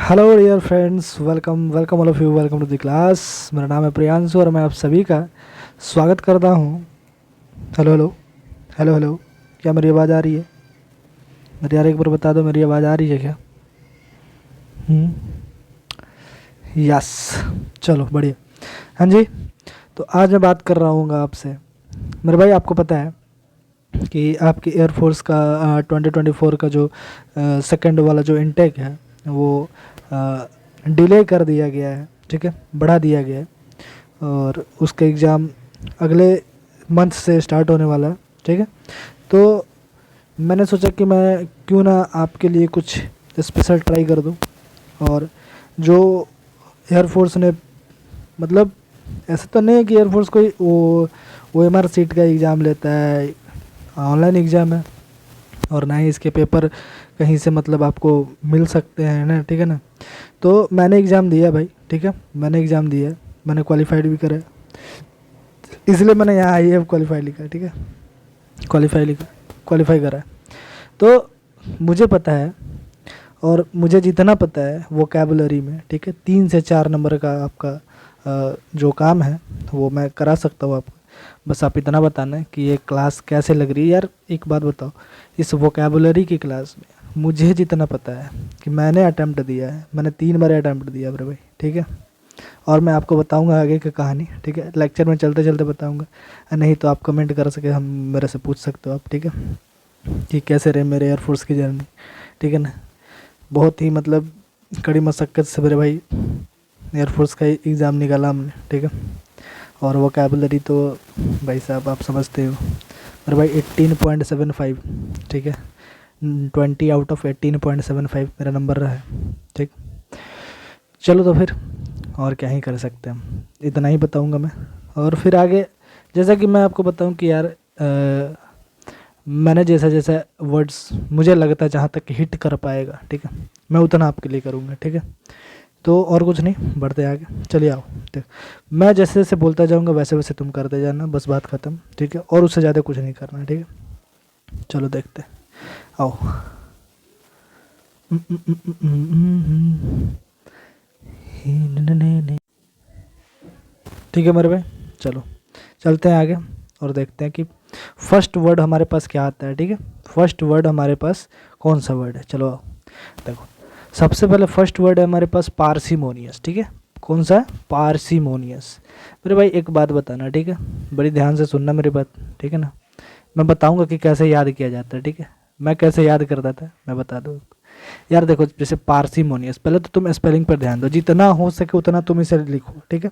Hello dear friends, welcome welcome all of you, welcome to the class. मेरा नाम है प्रियांशु और मैं आप सभी का स्वागत करता हूँ। हेलो हेलो हेलो हेलो, क्या मेरी आवाज़ आ रही है? मेरे यार एक बार बता दो, मेरी आवाज़ आ रही है क्या? यस, चलो बढ़िया। हाँ जी, तो आज मैं बात कर रहा हूँ आपसे। मेरे भाई, आपको पता है कि आपकी एयरफोर्स का 2024 का जो सेकंड वाला जो इनटेक है वो डिले कर दिया गया है, ठीक है, बढ़ा दिया गया है। और उसका एग्ज़ाम अगले मंथ से स्टार्ट होने वाला है, ठीक है। तो मैंने सोचा कि मैं क्यों ना आपके लिए कुछ स्पेशल ट्राई कर दूं। और जो एयरफोर्स ने, मतलब ऐसा तो नहीं है कि एयरफोर्स कोई वो एम आर सीट का एग्ज़ाम लेता है, ऑनलाइन एग्ज़ाम है। और ना ही इसके पेपर कहीं से मतलब आपको मिल सकते हैं ना, ठीक है ना। तो मैंने एग्ज़ाम दिया भाई, ठीक है, मैंने एग्ज़ाम दिया, मैंने क्वालिफाइड भी करा है। इसलिए मैंने यहाँ आई हैव क्वालिफाई लिखा है, ठीक है, क्वालिफाई लिखा, क्वालिफाई करा है। तो मुझे पता है, और मुझे जितना पता है वोकैबुलरी में, ठीक है, 3 से 4 नंबर का आपका जो काम है वो मैं करा सकता हूँ आपको। बस आप इतना बताना है कि ये क्लास कैसे लग रही है। यार एक बात बताओ, इस वोकैबुलरी की क्लास में मुझे जितना पता है कि मैंने अटैम्प्ट दिया है, मैंने 3 बार अटैम्प्ट दिया मेरे भाई, ठीक है। और मैं आपको बताऊंगा आगे की कहानी, ठीक है, लेक्चर में चलते चलते बताऊंगा। नहीं तो आप कमेंट कर सके, हम मेरे से पूछ सकते हो आप, ठीक है, कि कैसे रहे मेरे एयरफोर्स की जर्नी, ठीक है ना। बहुत ही मतलब कड़ी मशक्क़त से मेरे भाई एयरफोर्स का एग्ज़ाम निकाला हमने, ठीक है। और वोकैबुलरी तो भाई साहब आप समझते हो मेरे भाई, 18.75, ठीक है, 20 आउट ऑफ 18.75 मेरा नंबर रहा है, ठीक। चलो तो फिर और क्या ही कर सकते हैं हम, इतना ही बताऊंगा मैं। और फिर आगे जैसा कि मैं आपको बताऊं कि यार मैंने जैसा जैसा वर्ड्स मुझे लगता है जहाँ तक हिट कर पाएगा, ठीक है, मैं उतना आपके लिए करूँगा, ठीक है। तो और कुछ नहीं, बढ़ते आगे, चलिए आओ। ठीक, मैं जैसे जैसे बोलता जाऊँगा वैसे वैसे तुम करते जाना, बस बात ख़त्म, ठीक है। और उससे ज़्यादा कुछ नहीं करना, ठीक है। चलो देखते हैं, आओ। ठीक है मेरे भाई, चलो चलते हैं आगे और देखते हैं कि फर्स्ट वर्ड हमारे पास क्या आता है, ठीक है। फर्स्ट वर्ड हमारे पास कौन सा वर्ड है, चलो आओ देखो। सबसे पहले फर्स्ट वर्ड है हमारे पास पार्सिमोनियस, ठीक है। कौन सा है? पार्सिमोनियस। मेरे भाई एक बात बताना, ठीक है, बड़ी ध्यान से सुनना मेरी बात, ठीक है ना। मैं बताऊंगा कि कैसे याद किया जाता है, ठीक है। मैं कैसे याद करता था मैं बता दूँ यार। देखो, जैसे पार्सिमोनियस, पहले तो तुम स्पेलिंग पर ध्यान दो, जितना हो सके उतना तुम इसे लिखो, ठीक है।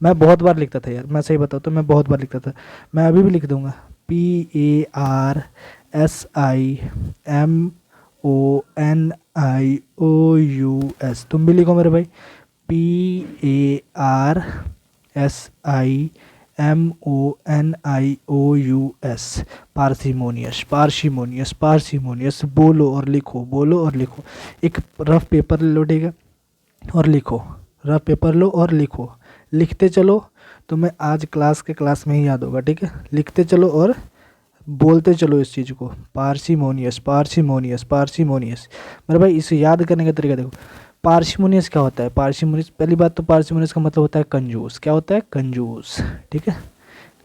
मैं बहुत बार लिखता था यार, मैं सही बताऊँ तो मैं बहुत बार लिखता था। मैं अभी भी लिख दूंगा, PARSIMONIOUS। तुम भी लिखो मेरे भाई, PARSIMONIOUS, पार्सिमोनियस, पार्सिमोनियस, पार्सिमोनियस। बोलो और लिखो, बोलो और लिखो। एक रफ पेपर ले लो, ठीक है, और लिखो। रफ पेपर लो और लिखो, लिखते चलो। तुम्हें आज क्लास में ही याद होगा, ठीक है। लिखते चलो और बोलते चलो इस चीज़ को, पार्सिमोनियस, पार्सिमोनियस, पार्सिमोनियस। मेरे भाई इसे याद करने का तरीका देखो। पार्सिमोनियस क्या होता है? पार्सिमोनियस, पहली बात तो पार्सिमोनियस का मतलब होता है कंजूस। क्या होता है? कंजूस, ठीक है,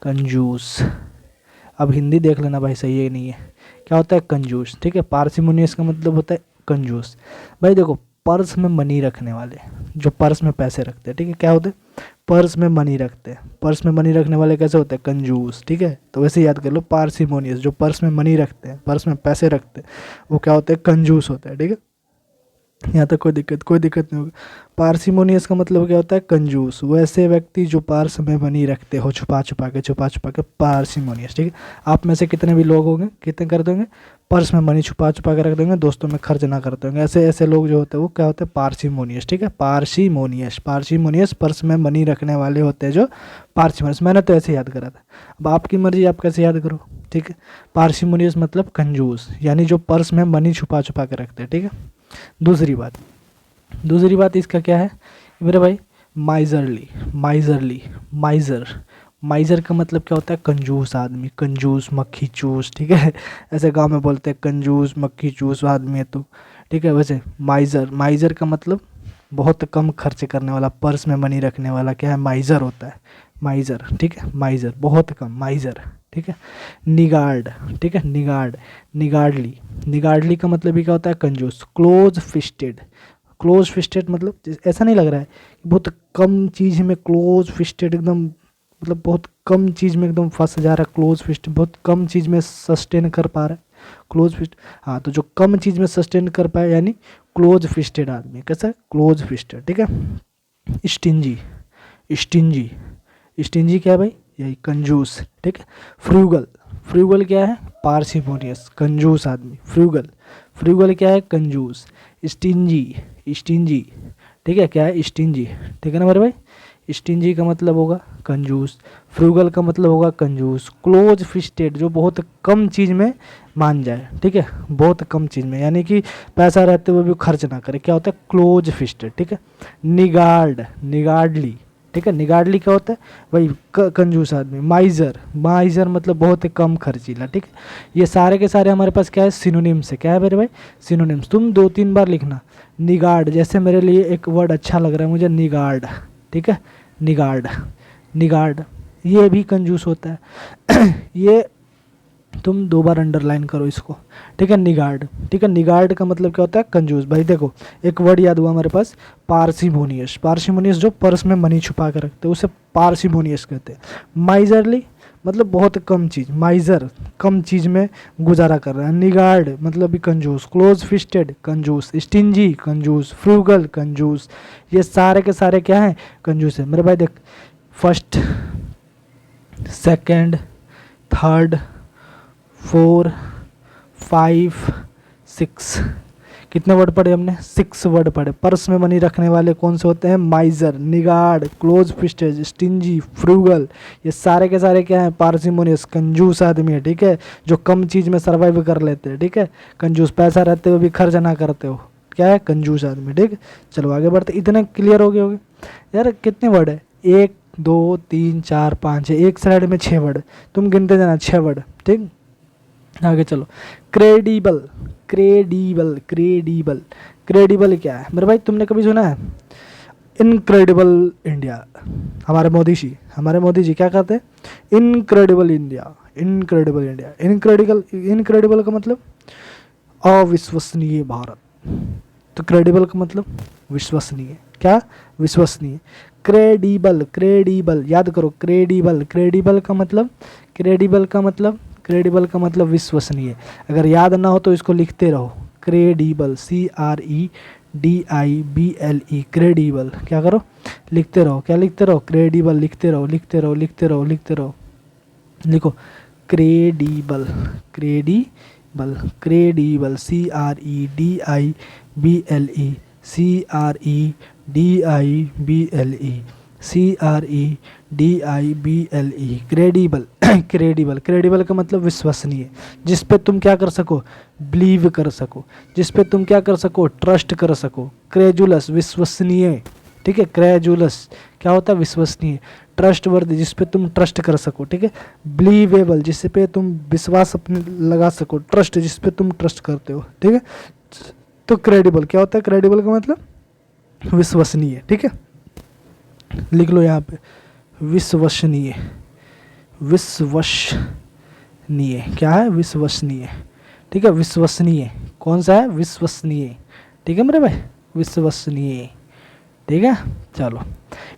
कंजूस। अब हिंदी देख लेना भाई, सही है नहीं है। क्या होता है? कंजूस, ठीक है। पार्सिमोनियस का मतलब होता है कंजूस। भाई देखो, पर्स में मनी रखने वाले, जो पर्स में पैसे रखते हैं, ठीक है, क्या होते हैं? पर्स में मनी रखते हैं। पर्स में मनी रखने वाले कैसे होते हैं? कंजूस, ठीक है। तो वैसे याद कर लो, पार्सिमोनियस जो पर्स में मनी रखते हैं, पर्स में पैसे रखते हैं, वो क्या होते हैं? कंजूस होते हैं, ठीक है। यहाँ तक कोई दिक्कत नहीं होगी। पार्सिमोनियस का मतलब क्या होता है? कंजूस। वैसे व्यक्ति जो पार्स में मनी रखते हो, छुपा छुपा के, पार्सिमोनियस, ठीक है। आप में से कितने भी लोग होंगे, कितने कर दोगे पर्स में मनी छुपा छुपा के रख देंगे, दोस्तों में खर्च ना करते होंगे, ऐसे ऐसे लोग जो होते हैं वो क्या होते हैं? पार्सिमोनियस, ठीक है। पार्सिमोनियस, पार्सिमोनियस, पर्स में मनी रखने वाले होते हैं जो पार्सिमोनियस। मैंने तो ऐसे याद करा था, अब आपकी मर्जी, आप कैसे याद करो, ठीक है। पार्सिमोनियस मतलब कंजूस, यानी जो पर्स में मनी छुपा छुपा के रखते हैं, ठीक है। दूसरी बात इसका क्या है मेरे भाई? Miserly, miserly, माइजर। माइजर का मतलब क्या होता है? कंजूस आदमी, कंजूस, मक्खी चूस, ठीक है। ऐसे गांव में बोलते हैं, कंजूस मक्खी चूस आदमी है तू, ठीक है। वैसे माइजर, माइजर का मतलब बहुत कम खर्च करने वाला, पर्स में मनी रखने वाला क्या है, माइजर होता है, माइजर, ठीक है, माइजर बहुत कम, माइजर, ठीक है। निगार्ड, ठीक है, निगार्ड, निगार्डली, निगार्डली का मतलब भी क्या होता है, कंजूस। क्लोज फिस्टेड, क्लोज फिस्टेड मतलब ऐसा नहीं लग रहा है कि बहुत कम चीज़ में क्लोज फिस्टेड, एकदम मतलब बहुत कम चीज़ में एकदम फंस जा रहा है, क्लोज फिस्ट बहुत कम चीज़ में सस्टेन कर पा रहा है, क्लोज फिस्ट। हाँ, तो जो कम चीज़ में सस्टेन कर पाए यानी क्लोज फिस्टेड आदमी, कैसा है, क्लोज फिस्टेड, ठीक है। स्टिंजी, स्टिंजी, स्टिंजी क्या है भाई, यही कंजूस, ठीक है। फ्रूगल, फ्रूगल क्या है, पार्सिमोनियस, कंजूस आदमी, फ्रूगल, फ्रूगल क्या है, कंजूस। स्टिंजी, स्टिंजी, ठीक है, क्या है, स्टिंजी, ठीक है ना मेरे भाई। स्टिंजी का मतलब होगा कंजूस, फ्रूगल का मतलब होगा कंजूस, क्लोज फिस्टेड जो बहुत कम चीज़ में मान जाए, ठीक है, बहुत कम चीज़ में, यानी कि पैसा रहते हुए भी खर्च ना करे, क्या होता है, क्लोज फिस्टेड, ठीक है। निगार्ड, निगार्डली, ठीक है, निगार्डली क्या होता है भाई, कंजूस आदमी। माइजर, माइजर मतलब बहुत कम खर्चीला, ठीक है। ये सारे के सारे हमारे पास क्या है, सिनोनिम्स है, क्या है मेरे भाई, सिनोनिम्स। तुम 2-3 बार लिखना। निगार्ड, जैसे मेरे लिए एक वर्ड अच्छा लग रहा है मुझे, निगार्ड, ठीक है, निगार्ड, निगार्ड, ये भी कंजूस होता है ये तुम 2 बार अंडरलाइन करो इसको, ठीक है, निगार्ड, ठीक है। निगार्ड का मतलब क्या होता है, कंजूस। भाई देखो एक वर्ड याद हुआ हमारे पास, पार्सिमोनियस, पार्सिमोनियस जो पर्स में मनी छुपा कर रखते हैं उसे पार्सिमोनियस कहते हैं। माइजरली मतलब बहुत कम चीज़, माइजर कम चीज़ में गुजारा कर रहा है। निगार्ड मतलब भी कंजूस, क्लोज फिस्टेड कंजूस, स्टिंजी कंजूस, फ्रूगल कंजूस, ये सारे के सारे क्या हैं, कंजूस है मेरे भाई। देख, फर्स्ट, सेकंड, थर्ड, 4, 5, 6, कितने वर्ड पढ़े हमने, 6 वर्ड पढ़े। पर्स में मनी रखने वाले कौन से होते हैं, माइजर, निगार्ड, क्लोज फिस्टेज, स्टिंजी, फ्रूगल, ये सारे के सारे क्या हैं, पार्सिमोनियस, कंजूस आदमी है, ठीक है, जो कम चीज़ में सर्वाइव कर लेते हैं, ठीक है, कंजूस, पैसा रहते हुए भी खर्च ना करते हो, क्या है, कंजूस आदमी, ठीक है। चलो आगे बढ़ते, इतने क्लियर हो गए होगे यार। कितने वर्ड है, 1, 2, 3, 4, 5 है, एक स्लाइड में 6 वर्ड, तुम गिनते जाना 6 वर्ड, ठीक। आगे चलो, क्रेडिबल, क्रेडिबल, क्रेडिबल, क्रेडिबल क्या है मेरे भाई, तुमने कभी सुना है, इनक्रेडिबल इंडिया, हमारे मोदी जी क्या कहते हैं, incredible India, incredible India, incredible, incredible का मतलब अविश्वसनीय भारत, तो क्रेडिबल का मतलब विश्वसनीय, क्या, विश्वसनीय। क्रेडिबल, क्रेडिबल याद करो, क्रेडिबल, क्रेडिबल का मतलब, क्रेडिबल का मतलब, क्रेडिबल का मतलब विश्वसनीय। अगर याद ना हो तो इसको लिखते रहो, क्रेडिबल, CREDIBLE, क्रेडिबल, क्या करो, लिखते रहो, क्या लिखते रहो, क्रेडिबल, लिखते रहो, लिखते रहो, लिखते रहो, लिखते रहो, लिखो credible, credible, credible, CREDIBLE, CREDIBLE, CREDIBLE, credible, credible, credible का मतलब विश्वसनीय, जिस पे तुम क्या कर सको, बिलीव कर सको, जिस पे तुम क्या कर सको, ट्रस्ट कर सको। क्रेजुलस, विश्वसनीय, ठीक है, क्रेजुलस क्या होता है, विश्वसनीय। ट्रस्ट वर्दी, जिस पे तुम ट्रस्ट कर सको, ठीक है। बिलीवेबल, जिस पे तुम विश्वास अपने लगा सको, ट्रस्ट जिस पे तुम ट्रस्ट करते हो, ठीक है। तो क्रेडिबल क्या होता है, क्रेडिबल का मतलब विश्वसनीय, ठीक है, लिख लो यहाँ पे, विश्वसनीय, विश्वसनीय क्या है, विश्वसनीय, ठीक है, विश्वसनीय, कौन सा है, विश्वसनीय, ठीक है मेरे भाई, विश्वसनीय, ठीक है। चलो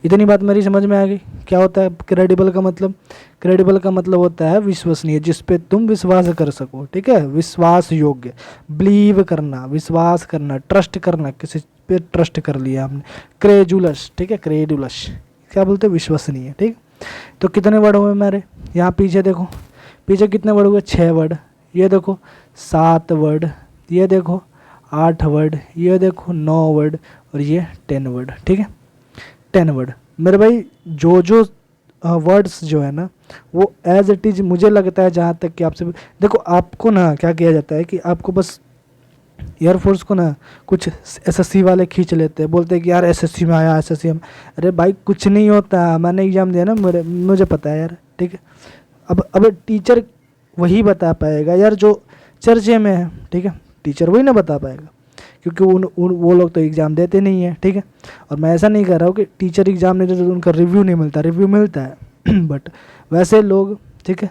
इतनी बात मेरी समझ में आ गई, क्या होता है क्रेडिबल का मतलब, क्रेडिबल का मतलब होता है विश्वसनीय, जिस पे तुम विश्वास कर सको, ठीक है, विश्वास योग्य, बिलीव करना, विश्वास करना, ट्रस्ट करना, किसी पे ट्रस्ट कर लिया हमने। क्रेजुलस, ठीक है, क्रेडुलस क्या बोलते हैं, विश्वसनीय, ठीक। तो कितने वर्ड हुए मेरे, यहाँ पीछे देखो, पीछे कितने वर्ड हुए, 6 वर्ड, ये देखो 7 वर्ड, ये देखो 8 वर्ड, ये देखो 9 वर्ड, और ये 10 वर्ड, ठीक है, 10 वर्ड मेरे भाई। जो जो वर्ड्स जो है ना वो एज इट इज़, मुझे लगता है जहाँ तक कि आपसे देखो, आपको ना क्या किया जाता है कि आपको बस एयरफोर्स को ना कुछ SSC वाले खींच लेते हैं, बोलते हैं कि यार SSC में आया, SSC में, अरे भाई कुछ नहीं होता, मैंने एग्जाम दिया ना, मुझे पता है यार, ठीक है। अब टीचर वही बता पाएगा यार जो चर्चे में है, ठीक है, टीचर वही ना बता पाएगा, क्योंकि वो लोग तो एग्ज़ाम देते नहीं है, ठीक है। और मैं ऐसा नहीं कर रहा हूँ कि टीचर एग्ज़ाम नहीं देते तो उनका रिव्यू नहीं मिलता, रिव्यू मिलता है बट वैसे लोग, ठीक है,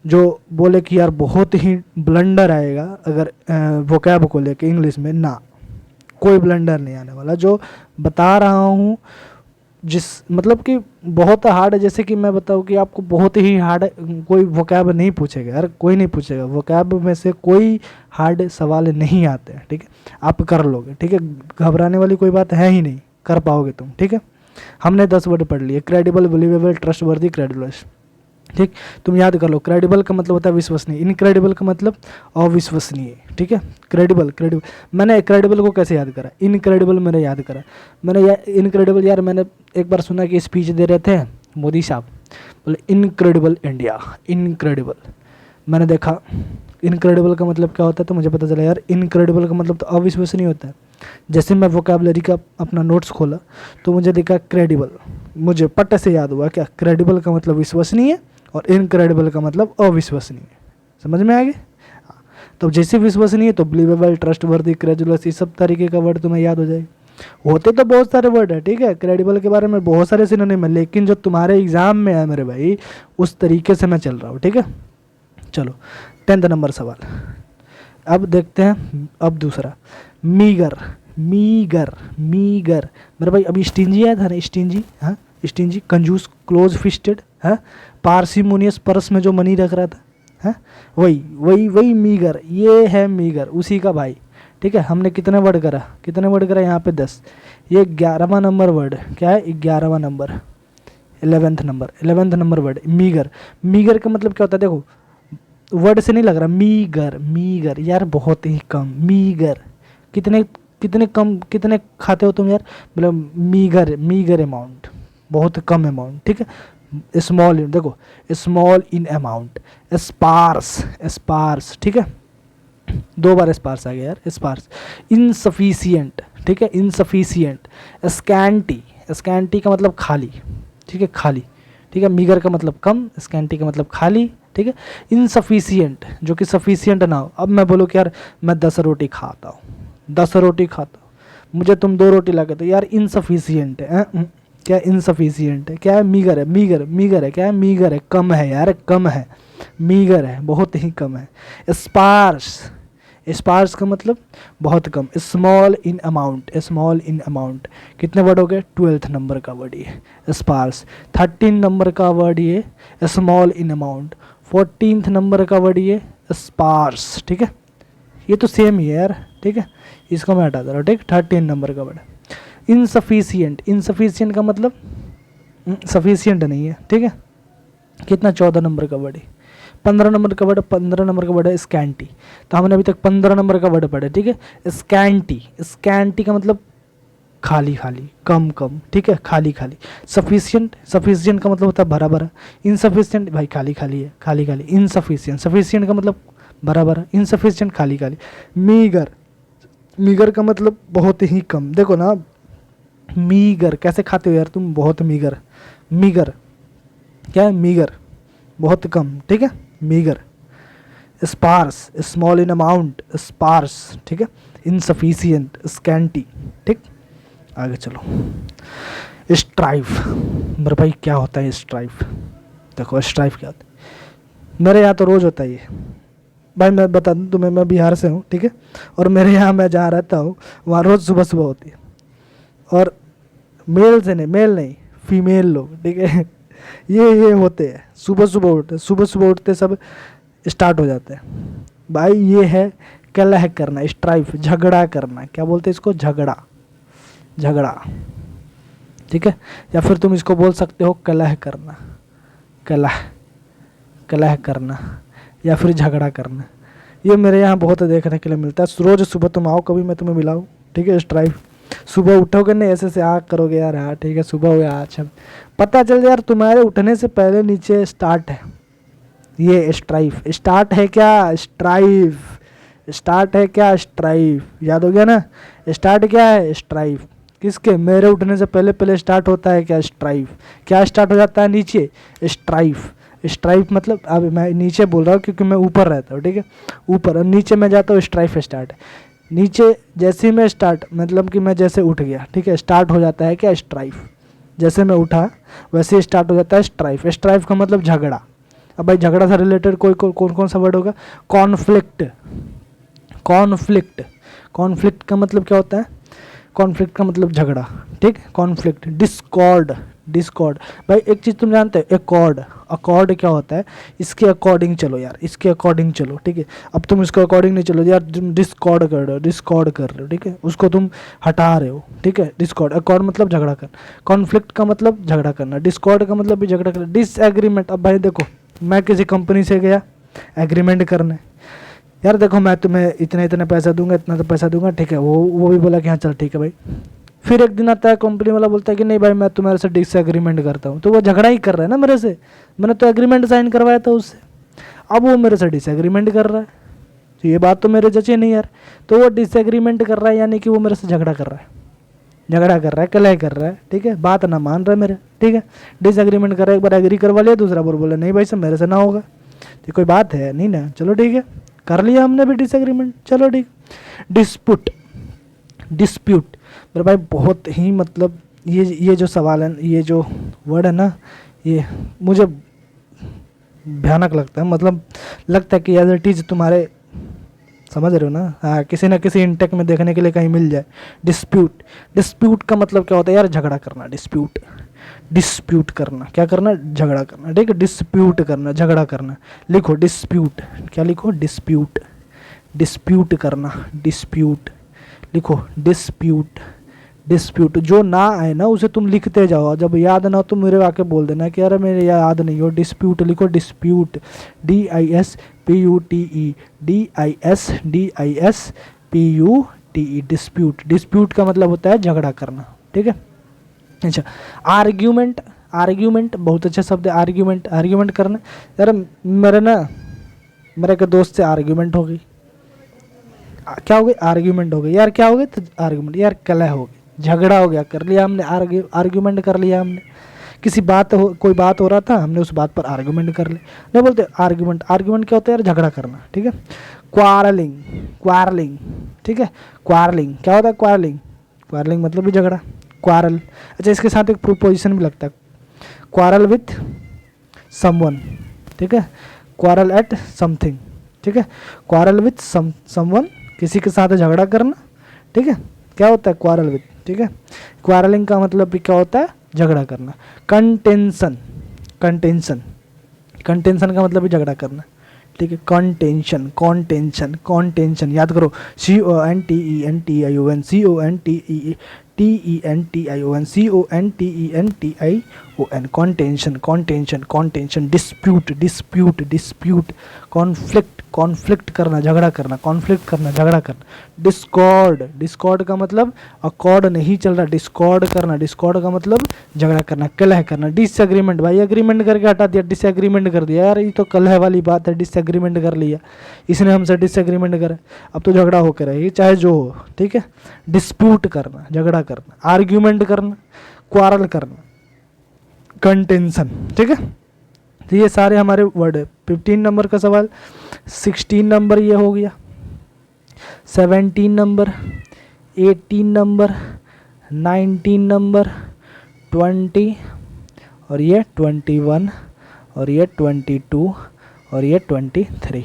जो बोले कि यार बहुत ही ब्लंडर आएगा अगर वोकैब को लेके इंग्लिश में, ना, कोई ब्लंडर नहीं आने वाला। जो बता रहा हूँ जिस मतलब कि बहुत हार्ड है, जैसे कि मैं बताऊँ कि आपको बहुत ही हार्ड कोई वोकैब नहीं पूछेगा यार, कोई नहीं पूछेगा, वोकैब में से कोई हार्ड सवाल नहीं आते हैं, ठीक है, आप कर लोगे, ठीक है, घबराने वाली कोई बात है ही नहीं, कर पाओगे तुम, ठीक है। हमने 10 वर्ड पढ़ लिए, क्रेडिबल, बिलीवेबल, ट्रस्टवर्दी, क्रेडिबलस, ठीक। तुम याद कर लो, क्रेडिबल का मतलब होता है विश्वसनीय, इनक्रेडिबल का मतलब अविश्वसनीय, ठीक है। क्रेडिबल, क्रेडिबल, मैंने क्रेडिबल को कैसे याद करा, इनक्रेडिबल मैंने याद करा, मैंने इनक्रेडिबल यार मैंने एक बार सुना कि स्पीच दे रहे थे मोदी साहब, बोले इनक्रेडिबल इंडिया, इनक्रेडिबल, मैंने देखा इनक्रेडिबल का मतलब क्या होता है, तो मुझे पता चला यार इनक्रेडिबल का मतलब तो अविश्वसनीय होता है। जैसे मैं वोकैबुलरी का अपना नोट्स खोला तो मुझे दिखा क्रेडिबल, मुझे पट से याद हुआ क्या, क्रेडिबल का मतलब विश्वसनीय और इनक्रेडिबल का मतलब अविश्वसनीय, समझ में आ गया। तो जैसे विश्वसनीय तो बिलीवेबल, ट्रस्टवर्दी, क्रेजुलस, ये सब तरीके का वर्ड तुम्हें याद हो जाएगा। होते तो बहुत सारे वर्ड है, ठीक है, क्रेडिबल के बारे में बहुत सारे सिनोनिम है, लेकिन जो तुम्हारे एग्जाम में है मेरे भाई उस तरीके से मैं चल रहा हूँ, ठीक है। चलो 10th नंबर सवाल, अब देखते हैं, अब दूसरा, मीगर, मीगर, मीगर मेरे भाई, अभी स्टिंजी आया था ना, स्टिंजी, हाँ स्टिंजी, कंजूस, क्लोज फिस्टेड, हाँ, पार्सिमोनियस, पर्स में जो मनी रख रहा था, हाँ, वही वही वही मीगर, ये है मीगर, उसी का भाई, ठीक है। हमने कितने वर्ड करा, कितने वर्ड करा यहाँ पे 10, ये 11वां नंबर वर्ड, क्या है 11वां number, 11th number word meagre. Meagre का मतलब क्या होता है, देखो वर्ड से नहीं लग रहा, मीगर, मीगर यार बहुत ही कम, मीगर, कितने कितने कम, कितने खाते हो तुम यार, मतलब मीगर, मीगर अमाउंट, बहुत कम अमाउंट, ठीक है। स्मॉल, देखो small in amount, sparse, sparse, ठीक है, 2 बार स्पार्स आ गया यार, स्पार्स, इनसफिशिएंट, ठीक है, इनसफिशिएंट, स्कैंटी, स्कैंटी का मतलब खाली, ठीक है, खाली, ठीक है, मीगर का मतलब कम, स्कैंटी का मतलब खाली, ठीक है। इनसफिशिएंट जो कि सफिशिएंट ना हो, अब मैं बोलूँ कि यार मैं 10 रोटी खाता हूँ, 10 रोटी खाता हूँ, मुझे तुम 2 रोटी ला के दो, यार इनसफिशिएंट है, क्या इनसफिशिएंट है, क्या है मीगर है, मीगर, मीगर है, क्या है मीगर है, कम है यार, कम है, मीगर है, बहुत ही कम है। स्पार्स, स्पार्स का मतलब बहुत कम, small in amount, small in amount, कितने वर्ड हो गए, 12th नंबर का वर्ड ये स्पार्स, 13 नंबर का वर्ड ये small in amount, 14th number का वर्ड ये स्पार्स, ठीक है, ये तो सेम ही है यार, ठीक है, इसको मैं हटा दे रहा हूँ, ठीक, 13 नंबर का वर्ड। इनसफिशिएंट, इनसफिशिएंट का मतलब सफिशिएंट नहीं है, ठीक है, कितना 14 नंबर का वर्ड है, 15 नंबर का वर्ड, 15 नंबर का वर्ड है स्कैंटी, तो हमने अभी तक 15 नंबर का वर्ड पढ़ा, ठीक है। स्कैंटी, स्कैंटी का मतलब खाली खाली, कम कम, ठीक है, खाली खाली। सफिशिएंट, सफिशिएंट का मतलब होता है भरा भरा, इनसफिशिएंट भाई खाली खाली है, खाली खाली, इनसफिशिएंट, सफिशिएंट का मतलब भरा भरा, इनसफिशिएंट खाली खाली। मीगर, मीगर का मतलब बहुत ही कम, देखो ना, मीगर कैसे खाते हो यार तुम, बहुत मीगर, मीगर क्या है, मीगर बहुत कम, ठीक है, meagre. Sparse, small in amount, sparse, ठीक है, इनसफिशिएंट, स्कैंटी, ठीक। आगे चलो, स्ट्राइफ, मेरे भाई क्या होता है स्ट्राइफ, देखो स्ट्राइफ क्या होता है, मेरे यहाँ तो रोज़ होता है ये भाई, मैं बता दूँ तुम्हें, मैं बिहार से हूँ, ठीक है, और मेरे यहाँ मैं जहाँ रहता हूँ वहाँ रोज़ सुबह सुबह होती है, और मेल से नहीं, मेल नहीं, फीमेल लोग, ठीक है, ये होते हैं, सुबह सुबह उठते, सुबह सुबह उठते सब स्टार्ट हो जाते हैं भाई, ये है कलह करना, स्ट्राइफ, झगड़ा करना, क्या बोलते हैं इसको, झगड़ा, झगड़ा, ठीक है, या फिर तुम इसको बोल सकते हो कलह करना, कलह, कलह करना, या फिर झगड़ा करना। ये मेरे यहाँ बहुत देखने के लिए मिलता है, रोज़ सुबह तुम आओ, कभी मैं तुम्हें मिलाऊँ, ठीक है। स्ट्राइफ, सुबह उठोगे नहीं ऐसे से आ करोगे यार, हाँ ठीक है, सुबह हो गया, अच्छा पता चल यार तुम्हारे उठने से पहले नीचे स्टार्ट है, ये स्ट्राइफ, स्टार्ट है क्या, स्ट्राइफ, स्टार्ट है क्या, स्ट्राइफ, याद हो गया ना, स्टार्ट क्या है, स्ट्राइफ, किसके, मेरे उठने से पहले पहले स्टार्ट होता है क्या, स्ट्राइफ, क्या स्टार्ट हो जाता है नीचे, स्ट्राइफ, स्ट्राइफ मतलब, अब मैं नीचे बोल रहा हूँ क्योंकि मैं ऊपर रहता हूँ, ठीक है, ऊपर, और नीचे मैं जाता हूँ स्ट्राइफ स्टार्ट है। नीचे जैसे ही मैं स्टार्ट, मतलब कि मैं जैसे उठ गया, ठीक है, स्टार्ट हो जाता है क्या, स्ट्राइफ। जैसे मैं उठा वैसे ही स्टार्ट हो जाता है स्ट्राइफ। स्ट्राइफ का मतलब झगड़ा। अब भाई झगड़ा से रिलेटेड कौन कौन सा वर्ड होगा, कॉन्फ्लिक्ट। कॉन्फ्लिक्ट, कॉन्फ्लिक्ट का मतलब क्या होता है, कॉन्फ्लिक्ट का मतलब झगड़ा, ठीक। कॉन्फ्लिक्ट। डिस्कॉर्ड, डिस्कॉर्ड भाई एक चीज़ तुम जानते हो, एकॉर्ड। अकॉर्ड क्या होता है, इसके अकॉर्डिंग चलो यार, इसके अकॉर्डिंग चलो, ठीक है। अब तुम इसके अकॉर्डिंग नहीं चलो यार, तुम डिस्कॉर्ड कर रहे हो, डिस्कॉर्ड कर रहे हो, ठीक है, उसको तुम हटा रहे हो, ठीक है। डिस्कॉर्ड, अकॉर्ड मतलब झगड़ा करना, कॉन्फ्लिक्ट का मतलब झगड़ा करना, डिस्कॉर्ड का मतलब भी झगड़ा करना। डिसएग्रीमेंट, अब भाई देखो मैं किसी कंपनी से गया एग्रीमेंट करने, यार देखो मैं तुम्हें इतने इतने पैसा दूंगा, इतना तो पैसा दूंगा, ठीक है। वो भी बोला कि हाँ चल ठीक है भाई। फिर एक दिन आता है कंपनी वाला बोलता है कि नहीं भाई मैं तुम्हारे से डिसएग्रीमेंट करता हूँ, तो वो झगड़ा ही कर रहा है ना मेरे से, मैंने तो एग्रीमेंट साइन करवाया था उससे, अब वो मेरे से डिसएग्रीमेंट कर रहा है, तो ये बात तो मेरे जचे नहीं यार। तो वो डिसएग्रीमेंट कर रहा है यानी कि वो मेरे से झगड़ा कर रहा है, झगड़ा कर रहा है, कलह कर रहा है, ठीक है, बात ना मान रहा है मेरे, ठीक है। डिसएग्रीमेंट कर रहा है, एक बार एग्री करवा लिया, दूसरा बार बोला नहीं भाई सब मेरे से ना होगा, तो कोई बात है नहीं ना, चलो ठीक है, कर लिया हमने भी डिसएग्रीमेंट, चलो ठीक। डिस्प्यूट, डिस्प्यूट मेरे भाई बहुत ही मतलब ये जो सवाल है, ये जो वर्ड है ना, ये मुझे भयानक लगता है, मतलब लगता है कि एज इट इज तुम्हारे, समझ रहे हो ना, हाँ, किसी ना किसी इंटेक में देखने के लिए कहीं मिल जाए। डिस्प्यूट, डिस्प्यूट का मतलब क्या होता है यार, झगड़ा करना। डिस्प्यूट, डिस्प्यूट करना, क्या करना, झगड़ा करना, ठीक है। डिस्प्यूट करना, झगड़ा करना। लिखो डिस्प्यूट, क्या लिखो, डिस्प्यूट, डिस्प्यूट करना, डिस्प्यूट लिखो, डिस्प्यूट। डिस्प्यूट जो ना आए ना उसे तुम लिखते जाओ, जब याद ना हो तो मेरे आके बोल देना कि अरे मेरे याद नहीं हो। डिस्प्यूट लिखो, dispute, DISPUTE, DISPUTE, dispute. Dispute का मतलब होता है झगड़ा करना, ठीक है। अच्छा, आर्ग्यूमेंट, आर्ग्यूमेंट बहुत अच्छा शब्द है, आर्ग्यूमेंट, आर्ग्यूमेंट करना। यार मेरे एक दोस्त से आर्ग्यूमेंट हो गई, क्या हो गई, आर्ग्यूमेंट हो गई यार, क्या हो गई, तो आर्ग्यूमेंट यार, कलह हो गई, झगड़ा हो गया, कर लिया हमने, आर्ग्यूमेंट कर लिया हमने। किसी बात हो, कोई बात हो रहा था, हमने उस बात पर आर्ग्यूमेंट कर लिया, नहीं बोलते आर्ग्यूमेंट। आर्ग्यूमेंट क्या होता है यार, झगड़ा करना, ठीक है। क्वारलिंग, क्वारलिंग, ठीक है। क्वारलिंग क्या होता है, क्वारलिंग, क्वारलिंग मतलब भी झगड़ा, क्वारल। अच्छा इसके साथ एक प्रोपोजिशन भी लगता है, क्वारल विथ समवन, ठीक है। क्वारल एट समथिंग, ठीक है। क्वारल विथ समवन, किसी के साथ झगड़ा करना, ठीक है, क्या होता है क्वारल विथ, ठीक है। क्वारलिंग का मतलब भी क्या होता है, झगड़ा करना। कंटेंशन, कंटेंशन, कंटेंशन का मतलब भी झगड़ा करना, ठीक है। कॉन्टेंशन, कॉन्टेंशन, कॉन्टेंशन याद करो, CONTENTION, CONTENTION, contention, contention, contention. Dispute, dispute, dispute. Conflict, conflict करना, झगड़ा करना, कॉन्फ्लिक्ट करना, झगड़ा करना। डिस्कॉर्ड, डिस्कॉर्ड का मतलब अकॉर्ड नहीं चल रहा, डिस्कॉर्ड करना, डिस्कॉर्ड का मतलब झगड़ा करना, कलह करना। डिसएग्रीमेंट, भाई एग्रीमेंट करके हटा दिया, डिसएग्रीमेंट कर दिया, यार ये तो कलह वाली बात है, डिसएग्रीमेंट कर लिया, इसने हमसे डिसएग्रीमेंट करा, अब तो झगड़ा होकर है, ये चाहे जो हो, ठीक है। डिस्प्यूट करना, झगड़ा करना, आर्ग्यूमेंट करना, क्वारल करना, कंटेंशन, ठीक है। तो ये सारे हमारे वर्ड है। 15 नंबर का सवाल, 16 नंबर ये हो गया, 17 नंबर, 18 नंबर, 19 नंबर, 20 और ये 21 और ये 22 और ये 23,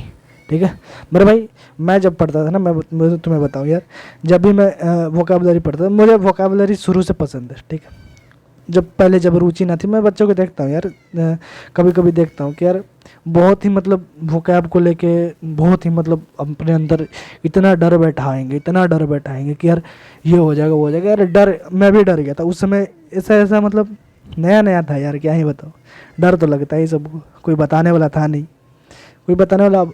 ठीक है। मेरे भाई मैं जब पढ़ता था ना, मैं तुम्हें बताऊँ यार, जब भी मैं वोकैबुलरी पढ़ता था, मुझे वोकैबुलरी शुरू से पसंद है, ठीक है। जब रुचि ना थी, मैं बच्चों को देखता हूँ यार, कभी कभी देखता हूँ कि यार बहुत ही मतलब वोकैब को लेके बहुत ही मतलब अपने अंदर इतना डर बैठाएंगे, इतना डर बैठाएंगे कि यार ये हो जाएगा, वो हो जाएगा, यार डर, मैं भी डर गया था उस समय, ऐसा ऐसा मतलब नया नया था यार, क्या ही बताओ, डर तो लगता है सबको, कोई बताने वाला था नहीं, कोई बताने वाला,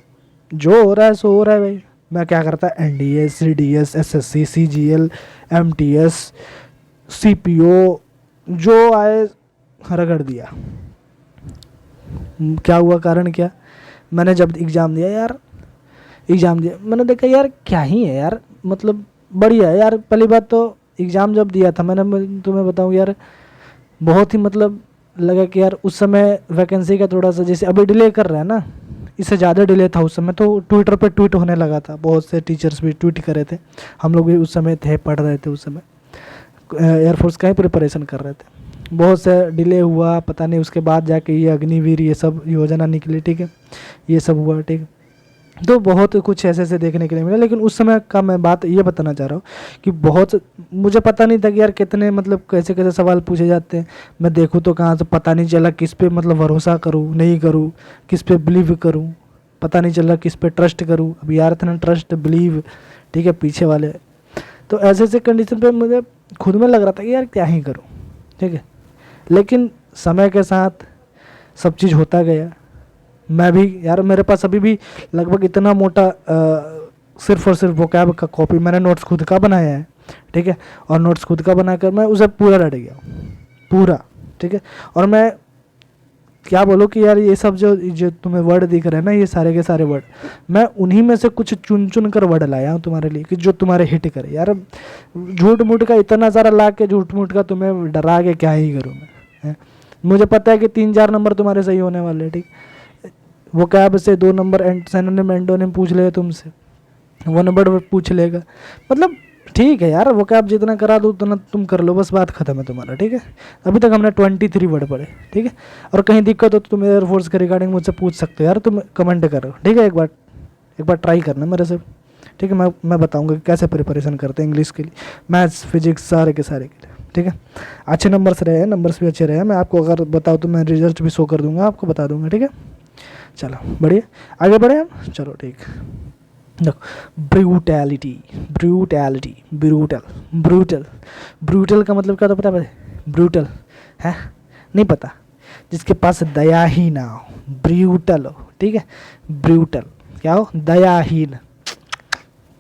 जो हो रहा है सो हो रहा है भाई। मैं क्या करता, NDA, CDS, SSC, CGL, MTS, CPO जो आए रगड़ दिया। क्या हुआ, कारण क्या, मैंने जब एग्ज़ाम दिया यार, एग्ज़ाम दिया मैंने देखा यार क्या ही है यार, मतलब बढ़िया है यार। पहली बात तो एग्ज़ाम जब दिया था मैंने, तुम्हें बताऊँ यार, बहुत ही मतलब लगा कि यार उस समय वैकेंसी का थोड़ा सा, जैसे अभी डिले कर रहा है ना, इससे ज़्यादा डिले था उस समय, तो ट्विटर पे ट्वीट होने लगा था, बहुत से टीचर्स भी ट्वीट कर रहे थे, हम लोग भी उस समय थे, पढ़ रहे थे उस समय, एयरफोर्स का ही प्रिपरेशन कर रहे थे। बहुत से डिले हुआ, पता नहीं उसके बाद जाके ये अग्निवीर ये सब योजना निकली, ठीक है, ये सब हुआ, ठीक है। तो बहुत कुछ ऐसे ऐसे देखने के लिए मिला, लेकिन उस समय का मैं बात ये बताना चाह रहा हूँ कि बहुत मुझे पता नहीं था कि यार कितने मतलब कैसे कैसे सवाल पूछे जाते हैं। मैं देखूँ तो कहाँ से पता नहीं चला किस पे मतलब भरोसा करूँ नहीं करूँ, किस पे बिलीव करूँ, पता नहीं चला किस पे ट्रस्ट करूँ। अब यार इतना ट्रस्ट बिलीव, ठीक है, पीछे वाले। तो ऐसे ऐसे कंडीशन पे मुझे खुद में लग रहा था कि यार क्या ही करूँ, ठीक है। लेकिन समय के साथ सब चीज़ होता गया। मैं भी यार, मेरे पास अभी भी लगभग इतना मोटा सिर्फ और सिर्फ वोकैब का कॉपी, मैंने नोट्स खुद का बनाया है, ठीक है, और नोट्स खुद का बनाकर मैं उसे पूरा रट गया पूरा, ठीक है। और मैं क्या बोलूँ कि यार ये सब जो जो तुम्हें वर्ड दिख रहे हैं ना, ये सारे के सारे वर्ड मैं उन्हीं में से कुछ चुन चुन कर वर्ड लाया हूँ तुम्हारे लिए, कि जो तुम्हारे हिट करे। यार झूठ मूठ का इतना सारा ला के झूठ मूठ का तुम्हें डरा के क्या ही करूँ मैं, मुझे पता है कि 3-4 नंबर तुम्हारे सही होने वाले, ठीक। वो कैब से 2 नंबर सिनोनिम एंटोनिम पूछ लेगा तुमसे, 1 नंबर पूछ लेगा, मतलब ठीक है यार, वो कैब जितना करा दो उतना तुम कर लो, बस बात खत्म है तुम्हारा, ठीक है। अभी तक हमने 23 वर्ड पढ़े, ठीक है। और कहीं दिक्कत हो तो तुम एयरफोर्स के रिगार्डिंग मुझसे पूछ सकते हो यार, तुम कमेंट करो, ठीक है। एक बार ट्राई करना मेरे से, ठीक है। मैं बताऊँगा कि कैसे प्रिपरेशन करते हैं इंग्लिश के लिए, मैथ्स फिजिक्स सारे के सारे के लिए, ठीक है। अच्छे नंबर्स रहे हैं, नंबर्स भी अच्छे रहे हैं, मैं आपको अगर बताऊँ तो मैं रिजल्ट भी शो कर दूँगा, आपको बता दूँगा, ठीक है। चलो बढ़िया, आगे बढ़े हम, चलो ठीक। देखो brutality, brutality, brutal, brutal, brutal का मतलब क्या होता पता है? ब्रूटल है नहीं पता, जिसके पास दयाहीन ना हो, ब्रूटल हो, ठीक है। ब्रूटल क्या हो? दयाहीन,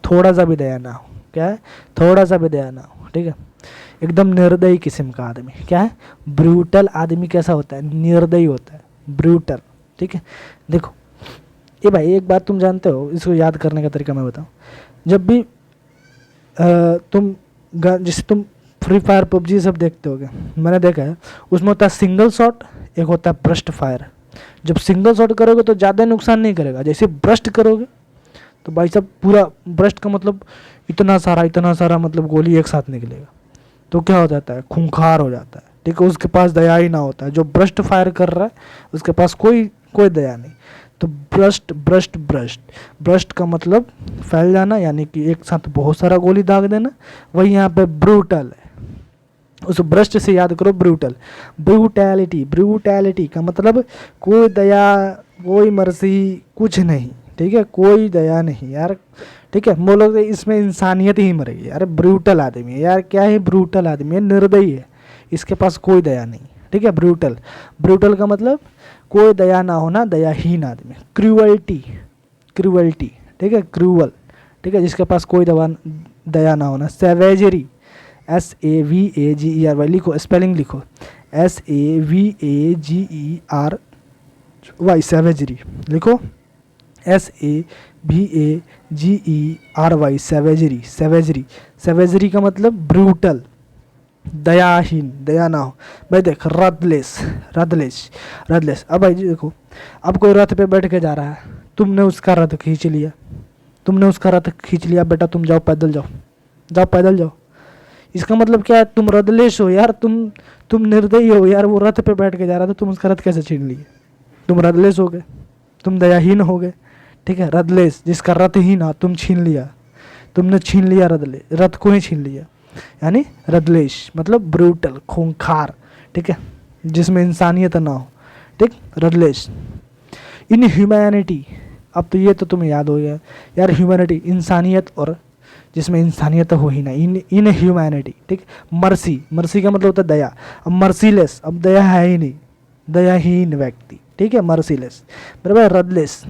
थोड़ा सा भी दया ना हो, क्या है? थोड़ा सा भी दया ना हो, ठीक है। एकदम निर्दयी किस्म का आदमी, क्या है? ब्रूटल आदमी कैसा होता है? निर्दयी होता है, ब्रूटल, ठीक है। देखो ये भाई एक बात तुम जानते हो, इसको याद करने का तरीका मैं बताऊँ। जब भी तुम जैसे तुम फ्री फायर पबजी सब देखते होगे, मैंने देखा है, उसमें होता है सिंगल शॉट, एक होता है ब्रस्ट फायर। जब सिंगल शॉट करोगे तो ज़्यादा नुकसान नहीं करेगा, जैसे ब्रस्ट करोगे तो भाई साहब पूरा ब्रस्ट का मतलब इतना सारा मतलब गोली एक साथ निकलेगा, तो क्या हो जाता है? खूंखार हो जाता है, ठीक है। उसके पास दया ही ना होता है, जो ब्रस्ट फायर कर रहा है उसके पास कोई दया नहीं। तो ब्रस्ट का मतलब फैल जाना, यानी कि एक साथ बहुत सारा गोली दाग देना, वही यहाँ पे ब्रूटल है। उस ब्रस्ट से याद करो ब्रूटल, ब्रूटैलिटी, ब्रूटैलिटी का मतलब कोई दया, कोई मर्जी, कुछ नहीं, ठीक है, कोई दया नहीं यार, ठीक है। बोलोग इसमें इंसानियत ही मरेगी यार, ब्रूटल आदमी है यार, क्या है? ब्रूटल आदमी है, निर्दयी है, इसके पास कोई दया नहीं, ठीक है। ब्रूटल, ब्रूटल का मतलब कोई दया ना होना, दयाहीन आदमी। क्रूअल्टी, क्रूअल्टी, ठीक है, क्रूअल, ठीक है, जिसके पास कोई दया ना होना। सैवेजरी, SAVAGERY, लिखो, स्पेलिंग लिखो, SAVAGERY, सैवेजरी लिखो, SAVAGERY, सैवेजरी, सैवेजरी, सैवेजरी का मतलब ब्रूटल, दयाहीन, दया ना हो। भाई देख, रदलेस, रदलेस, रदलेस। अब भाई जी देखो, अब कोई रथ पे बैठ के जा रहा है, तुमने उसका रथ खींच लिया, तुमने उसका रथ खींच लिया, बेटा तुम जाओ पैदल जाओ, जाओ पैदल जाओ। इसका मतलब क्या है? तुम रदलेस हो यार, तुम निर्दयी हो यार। वो रथ पे बैठ के जा रहा था, तुम उसका रथ कैसे छीन लिए? तुम रदलेस हो गए, तुम दयाहीन हो गए, ठीक है। रदलेस, जिसका रथ ही ना, तुम छीन लिया, तुमने छीन लिया रथ को ही छीन लिया, यानी रदलेश मतलब ब्रूटल, खूंखार, ठीक है, जिसमें इंसानियत ना हो, ठीक। रदलेश। इन ह्यूमैनिटी, अब तो ये तो तुम्हें याद हो गया यार, ह्यूमैनिटी, इंसानियत, और जिसमें इंसानियत हो ही ना, इन ह्यूमैनिटी, ठीक। मर्सी, मर्सी का मतलब होता है दया। अब मर्सीलेस, अब दया है ही नहीं, दयाहीन व्यक्ति, ठीक है, मर्सीलेस, बराबर। रदलेस,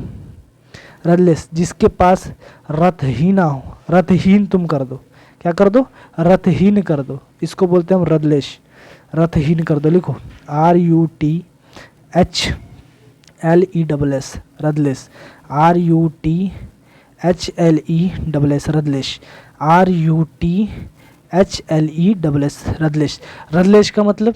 रदलेस, जिसके पास रथ ही ना हो, रथहीन तुम कर दो, क्या कर दो? रथहीन कर दो, इसको बोलते हैं हम रदलेश, रथहीन कर दो। लिखो, RUTHLESS, रदलेश, RUTHLESS, रदलेश, RUTHLESS, रदलेश। रदलेश का मतलब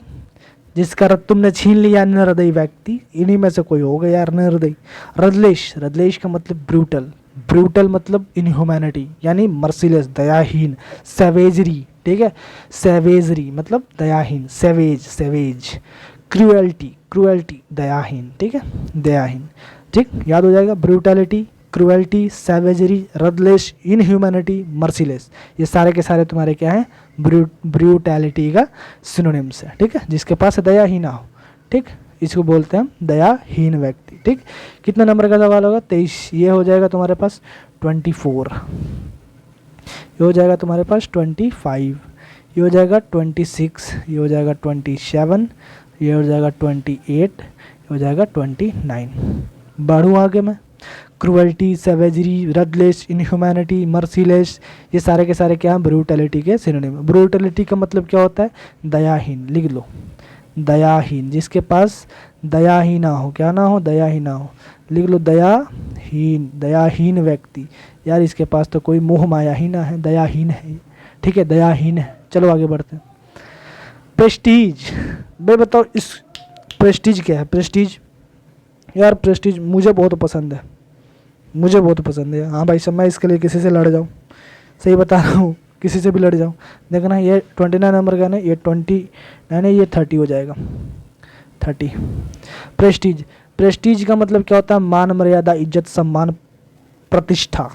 जिसका तुमने छीन लिया निर्दयी व्यक्ति, इन्हीं में से कोई होगा यार निर्दयी। रदलेश, रदलेश का मतलब ब्रूटल, ब्रूटल मतलब इनह्यूमैनिटी यानी मर्सीलेस, दयाहीन। सेवेजरी, ठीक है, सेवेजरी मतलब दयाहीन, सेवेज, सेवेज। क्रूएल्टी, क्रूएल्टी दयाहीन, ठीक है, दयाहीन, ठीक, याद हो जाएगा। ब्रूटैलिटी, क्रूएल्टी, सैवेजरी, रदलेस, इनह्यूमैनिटी, मर्सीलेस, ये सारे के सारे तुम्हारे क्या हैं, ब्रूटैलिटी का सिनोनिम्स है, ठीक है, जिसके पास दया ही ना हो, ठीक, इसको बोलते हैं हम दयाहीन व्यक्ति, ठीक। कितने नंबर का सवाल होगा, 23, ये हो जाएगा तुम्हारे पास 24, ये हो जाएगा तुम्हारे पास 25, ये हो जाएगा 26, ये हो जाएगा 27, ये हो जाएगा 28, ये हो जाएगा 29। बढ़ूँ आगे मैं, क्रूअल्टी, सेवेजरी, रदलेस, इनह्यूमैनिटी, मर्सीलेस, ये सारे के सारे क्या हैं, ब्रूटैलिटी के सिनोनिम। ब्रूटैलिटी का मतलब क्या होता है, दयाहीन, लिख लो, दयाहीन, जिसके पास दया ही ना हो, क्या ना हो, दया ही ना हो, लिख लो दयाहीन, दयाहीन व्यक्ति, यार इसके पास तो कोई मोह माया ही ना है, दयाहीन है, ठीक है, दयाहीन है। चलो आगे बढ़ते हैं। प्रेस्टीज, भाई बताओ इस प्रेस्टीज क्या है। प्रेस्टीज, यार प्रेस्टीज मुझे बहुत पसंद है, मुझे बहुत पसंद है। हाँ भाई साहब, मैं इसके लिए किसी से लड़ जाऊँ, सही बता रहा हूँ, किसी से भी लड़ जाऊँ। देखना ये 29 नंबर का ना, ये 29 ये 30 हो जाएगा, 30। प्रेस्टीज, प्रेस्टीज का मतलब क्या होता है, मान मर्यादा, इज्जत, सम्मान, प्रतिष्ठा,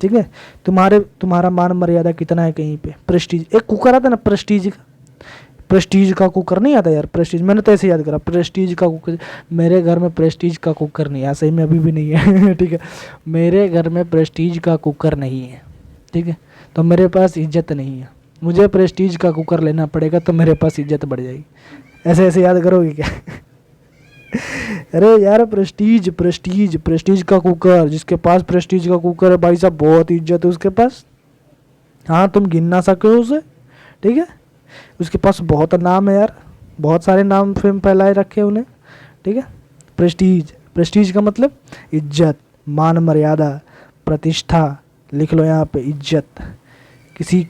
ठीक है। तुम्हारा मान मर्यादा कितना है कहीं पे। प्रेस्टीज, एक कुकर आता है ना प्रेस्टीज का, प्रेस्टीज का कुकर नहीं आता यार, प्रेस्टीज, मैंने तो ऐसे याद करा, प्रेस्टीज का कुकर। मेरे घर में प्रेस्टीज का कुकर नहीं है, सही में अभी भी नहीं है ठीक है, मेरे घर में प्रेस्टीज का कुकर नहीं है, ठीक है, तो मेरे पास इज्जत नहीं है। मुझे प्रेस्टीज का कुकर लेना पड़ेगा तो मेरे पास इज्जत बढ़ जाएगी। ऐसे ऐसे याद करोगे क्या अरे यार प्रेस्टीज, प्रेस्टीज, प्रेस्टीज का कुकर, जिसके पास प्रेस्टीज का कुकर है भाई साहब, बहुत इज्जत है उसके पास। हाँ तुम गिन ना सके उसे, ठीक है, उसके पास बहुत नाम है यार, बहुत सारे नाम फेम फैलाए रखे उन्हें, ठीक है। प्रेस्टीज, प्रेस्टीज का मतलब इज्जत, मान मर्यादा, प्रतिष्ठा, लिख लो यहाँ पे इज्जत, किसी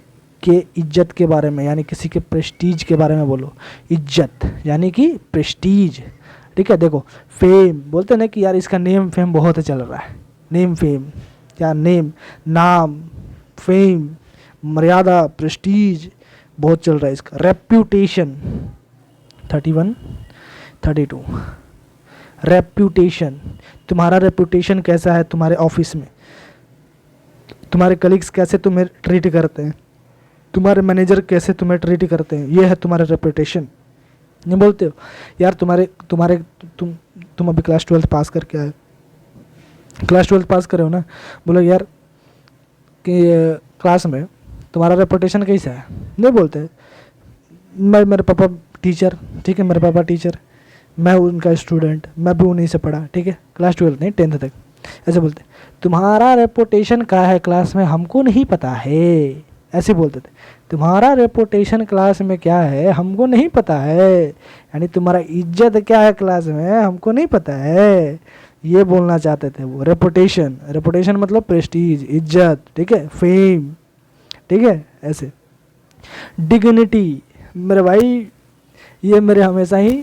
के इज्जत के बारे में, यानी किसी के प्रेस्टीज के बारे में बोलो, इज्जत यानी कि प्रेस्टीज, ठीक है। देखो फेम, बोलते हैं ना कि यार इसका नेम फेम बहुत चल रहा है, नेम फेम, क्या नेम, नाम, फेम, मर्यादा, प्रेस्टीज बहुत चल रहा है इसका। रेप्यूटेशन, 31, 32, रेप्यूटेशन, तुम्हारा रेप्यूटेशन कैसा है तुम्हारे ऑफिस में, तुम्हारे कलीग्स कैसे तुम्हें ट्रीट करते हैं, तुम्हारे मैनेजर कैसे तुम्हें ट्रीट करते हैं, ये है तुम्हारा रेप्यूटेशन। नहीं बोलते हो यार तुम अभी क्लास 12 पास करके आए, क्लास 12 पास करे हो ना, बोलो यार कि क्लास में तुम्हारा रेपुटेशन कैसा है, नहीं बोलते। मेरे पापा टीचर, ठीक है, मेरे पापा टीचर, मैं उनका स्टूडेंट, मैं भी उन्हीं से पढ़ा, ठीक है, क्लास 12 नहीं 10th तक, ऐसे बोलते। तुम्हारा रेपुटेशन क्या है क्लास में हमको नहीं पता है, ऐसे बोलते थे। तुम्हारा रेपुटेशन क्लास में क्या है हमको नहीं पता है, यानी तुम्हारा इज्जत क्या है क्लास में हमको नहीं पता है, ये बोलना चाहते थे वो। रेपुटेशन, रेपुटेशन मतलब प्रेस्टीज, इज्जत, ठीक है, फेम, ठीक है, ऐसे। डिग्निटी, मेरे भाई ये मेरे हमेशा ही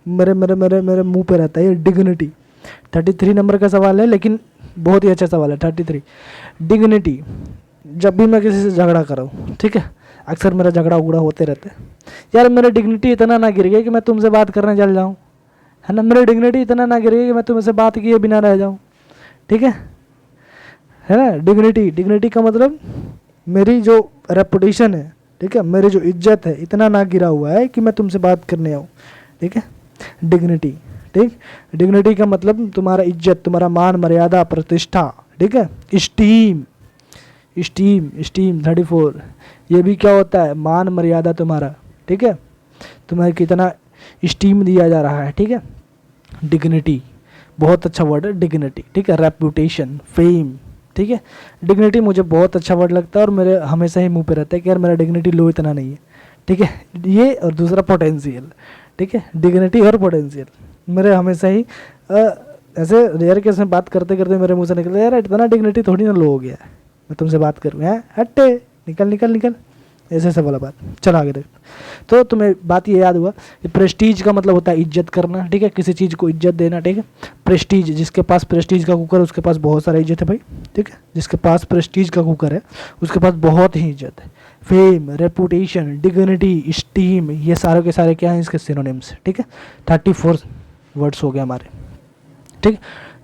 मेरे मेरे मेरे मेरे मुंह पे रहता है ये डिग्निटी। 33 नंबर का सवाल है लेकिन बहुत ही अच्छा सवाल है 33। डिग्निटी, जब भी मैं किसी से झगड़ा कर रहा हूँ, ठीक है, अक्सर मेरा झगड़ा उगड़ा होते रहते हैं, यार मेरा डिग्निटी इतना ना गिर गया कि मैं तुमसे बात करने चल जाऊँ, है ना, मेरा डिग्निटी इतना ना गिर गया कि मैं तुमसे बात किए बिना रह जाऊँ, ठीक है ना। डिग्निटी, डिग्निटी का मतलब मेरी जो रेपुटेशन है, ठीक है, मेरी जो इज्जत है इतना ना गिरा हुआ है कि मैं तुमसे बात करने आऊँ, ठीक है, डिग्निटी, ठीक। डिग्निटी का मतलब तुम्हारा इज्जत, तुम्हारा मान मर्यादा, प्रतिष्ठा, ठीक है। स्टीम, स्टीम, स्टीम 34, ये भी क्या होता है, मान मर्यादा तुम्हारा, ठीक है, तुम्हें कितना स्टीम दिया जा रहा है, ठीक है। डिग्निटी बहुत अच्छा वर्ड है डिग्निटी, ठीक है। रेपुटेशन, फेम, ठीक है। डिग्निटी मुझे बहुत अच्छा वर्ड लगता है और मेरे हमेशा ही मुंह पे रहता है कि यार मेरा डिग्निटी लो इतना नहीं है, ठीक है, ये। और दूसरा पोटेंशियल, ठीक है, डिग्निटी और पोटेंशियल मेरे हमेशा ही ऐसे रेयर केस में बात करते करते मेरे मुंह से निकलता है, यार इतना डिग्निटी थोड़ी ना लो हो गया है मैं तुमसे बात करूँ, हैं हट्टे, निकल निकल निकल, ऐसे ऐसे वाला बात। चलो आगे देख। तो तुम्हें बात ये याद हुआ कि प्रेस्टीज का मतलब होता है इज्जत करना, ठीक है, किसी चीज़ को इज्जत देना, ठीक है। प्रेस्टीज, जिसके पास प्रेस्टीज का कुकर है उसके पास बहुत सारा इज्जत है भाई, ठीक है, जिसके पास प्रेस्टीज का कुकर है उसके पास बहुत ही इज्जत है। फेम, रेपुटेशन, डिग्निटी, स्टीम, ये सारे के सारे क्या हैं इसके सिनोनिम्स, ठीक है। 34 वर्ड्स हो गए हमारे, ठीक।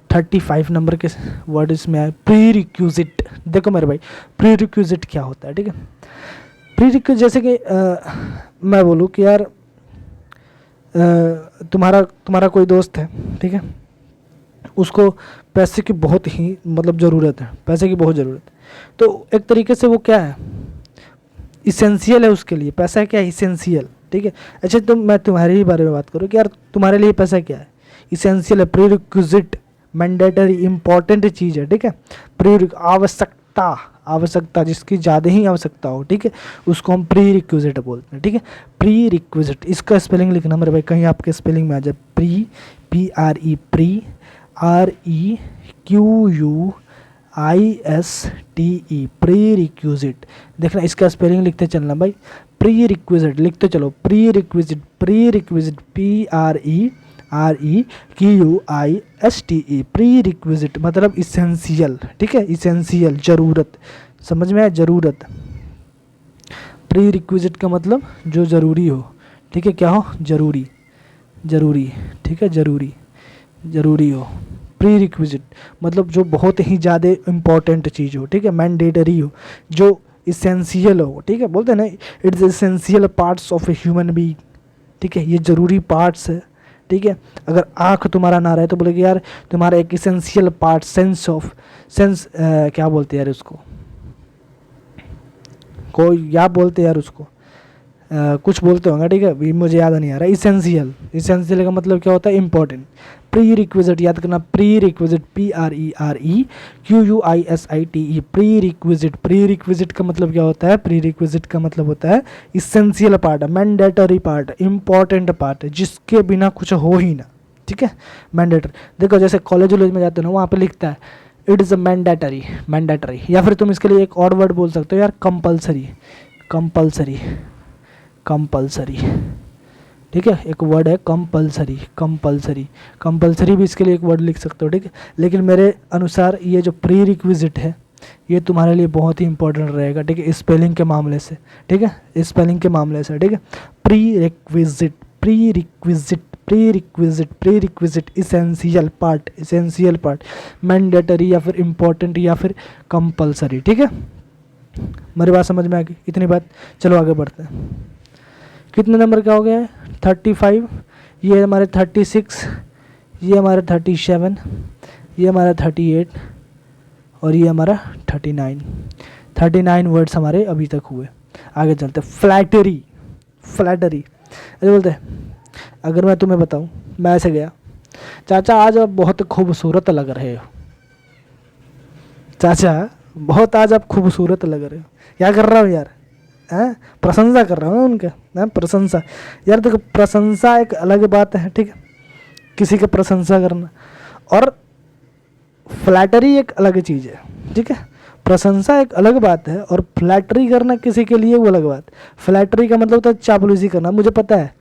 35 नंबर के वर्ड इसमें आए प्री रिक्विजिट। देखो मेरे भाई, प्री रिक्विजिट क्या होता है, ठीक है। प्री रिक्विजिट जैसे कि मैं बोलूँ कि यार तुम्हारा कोई दोस्त है, ठीक है, उसको पैसे की बहुत ही मतलब ज़रूरत है, पैसे की बहुत ज़रूरत है। तो एक तरीके से वो क्या है, इसेंशियल है उसके लिए, पैसा है क्या, इसेंशियल, ठीक है। अच्छा तो मैं तुम्हारे ही बारे में बात करूँ कि यार तुम्हारे लिए पैसा क्या है, इसेंशियल है, प्री रिक्विजिट, मैंडेटरी, इंपॉर्टेंट चीज़ है, ठीक है। प्री आवश्यकता, आवश्यकता जिसकी ज़्यादा ही आवश्यकता हो, ठीक है, उसको हम प्री रिक्विजिट बोलते हैं, ठीक है। प्री रिक्विजिट, इसका स्पेलिंग लिखना मेरे भाई, कहीं आपके स्पेलिंग में आ जाए। Pre, PRE, pre, REQUISTE, pre requisite. देखना इसका स्पेलिंग लिखते चलना भाई, प्री रिक्विजिट लिखते चलो, pre requisite, pre requisite, PREQUISTE, pre requisite मतलब इसेंशियल, ठीक है, इसेंशियल, ज़रूरत, समझ में आया, ज़रूरत। प्री रिक्विजिट का मतलब जो ज़रूरी हो, ठीक है, क्या हो, ज़रूरी, ज़रूरी, ठीक है, ज़रूरी, ज़रूरी हो। प्री रिक्विजिट मतलब जो बहुत ही ज़्यादा इम्पॉर्टेंट चीज़ हो, ठीक है, मैंडेटरी हो, जो इसेंशियल हो, ठीक है, बोलते हैं ना it's essential parts of a human being, ठीक है, ये ज़रूरी पार्ट्स है, ठीक है। अगर आँख तुम्हारा ना रहे तो बोलेगी यार तुम्हारा एक इसेंशियल पार्ट, सेंस क्या बोलते हैं यार उसको, कोई या बोलते हैं यार उसको, कुछ बोलते होंगे, ठीक है, अभी मुझे याद नहीं आ रहा। इसेंशियल, इसेंशियल का मतलब क्या होता है, इंपॉर्टेंट। प्री रिक्विजिट याद करना, pre requisite, PREQUISITE, pre requisite. Pre requisite का मतलब क्या होता है, प्री रिक्विजिट का मतलब होता है essential part, mandatory part, important part, जिसके बिना कुछ हो ही ना, ठीक है, मैंडेटरी। देखो जैसे कॉलेज वॉलेज में जाते हो ना, वहाँ पे लिखता है it is a mandatory, mandatory, या फिर तुम इसके लिए एक और वर्ड बोल सकते हो यार, कंपल्सरी, कंपल्सरी, कंपल्सरी, ठीक है, एक वर्ड है कंपल्सरी, कंपल्सरी, कंपल्सरी भी इसके लिए एक वर्ड लिख सकते हो, ठीक है। लेकिन मेरे अनुसार ये जो प्री रिक्विजिट है ये तुम्हारे लिए बहुत ही इंपॉर्टेंट रहेगा, ठीक है, स्पेलिंग के मामले से, ठीक है, स्पेलिंग के मामले से, ठीक है। Pre requisite, pre requisite, pre requisite, pre requisite, essential part, essential part, mandatory या फिर इम्पोर्टेंट या फिर कंपल्सरी, ठीक है। मेरी बात समझ में आ गई, इतनी बात। चलो आगे बढ़ते हैं। कितने नंबर का हो गया है, 35, ये हमारे 36, ये हमारा 37, ये हमारा 38 और ये हमारा 39 वर्ड्स हमारे अभी तक हुए। आगे चलते, फ्लैटरी, फ्लैटरी ऐसे बोलते हैं। अगर मैं तुम्हें बताऊं, मैं ऐसे गया, चाचा आज आप बहुत खूबसूरत लग रहे हो, चाचा बहुत आज आप खूबसूरत लग रहे हो, क्या कर रहा हूँ यार, हैं, प्रशंसा कर रहा हूँ उनके, हैं, प्रशंसा। यार देखो प्रशंसा एक अलग बात है, ठीक है, किसी की प्रशंसा करना, और फ्लैटरी एक अलग चीज़ है, ठीक है। प्रशंसा एक अलग बात है और फ्लैटरी करना किसी के लिए वो अलग बात। फ्लैटरी का मतलब होता है चापलूसी करना। मुझे पता है,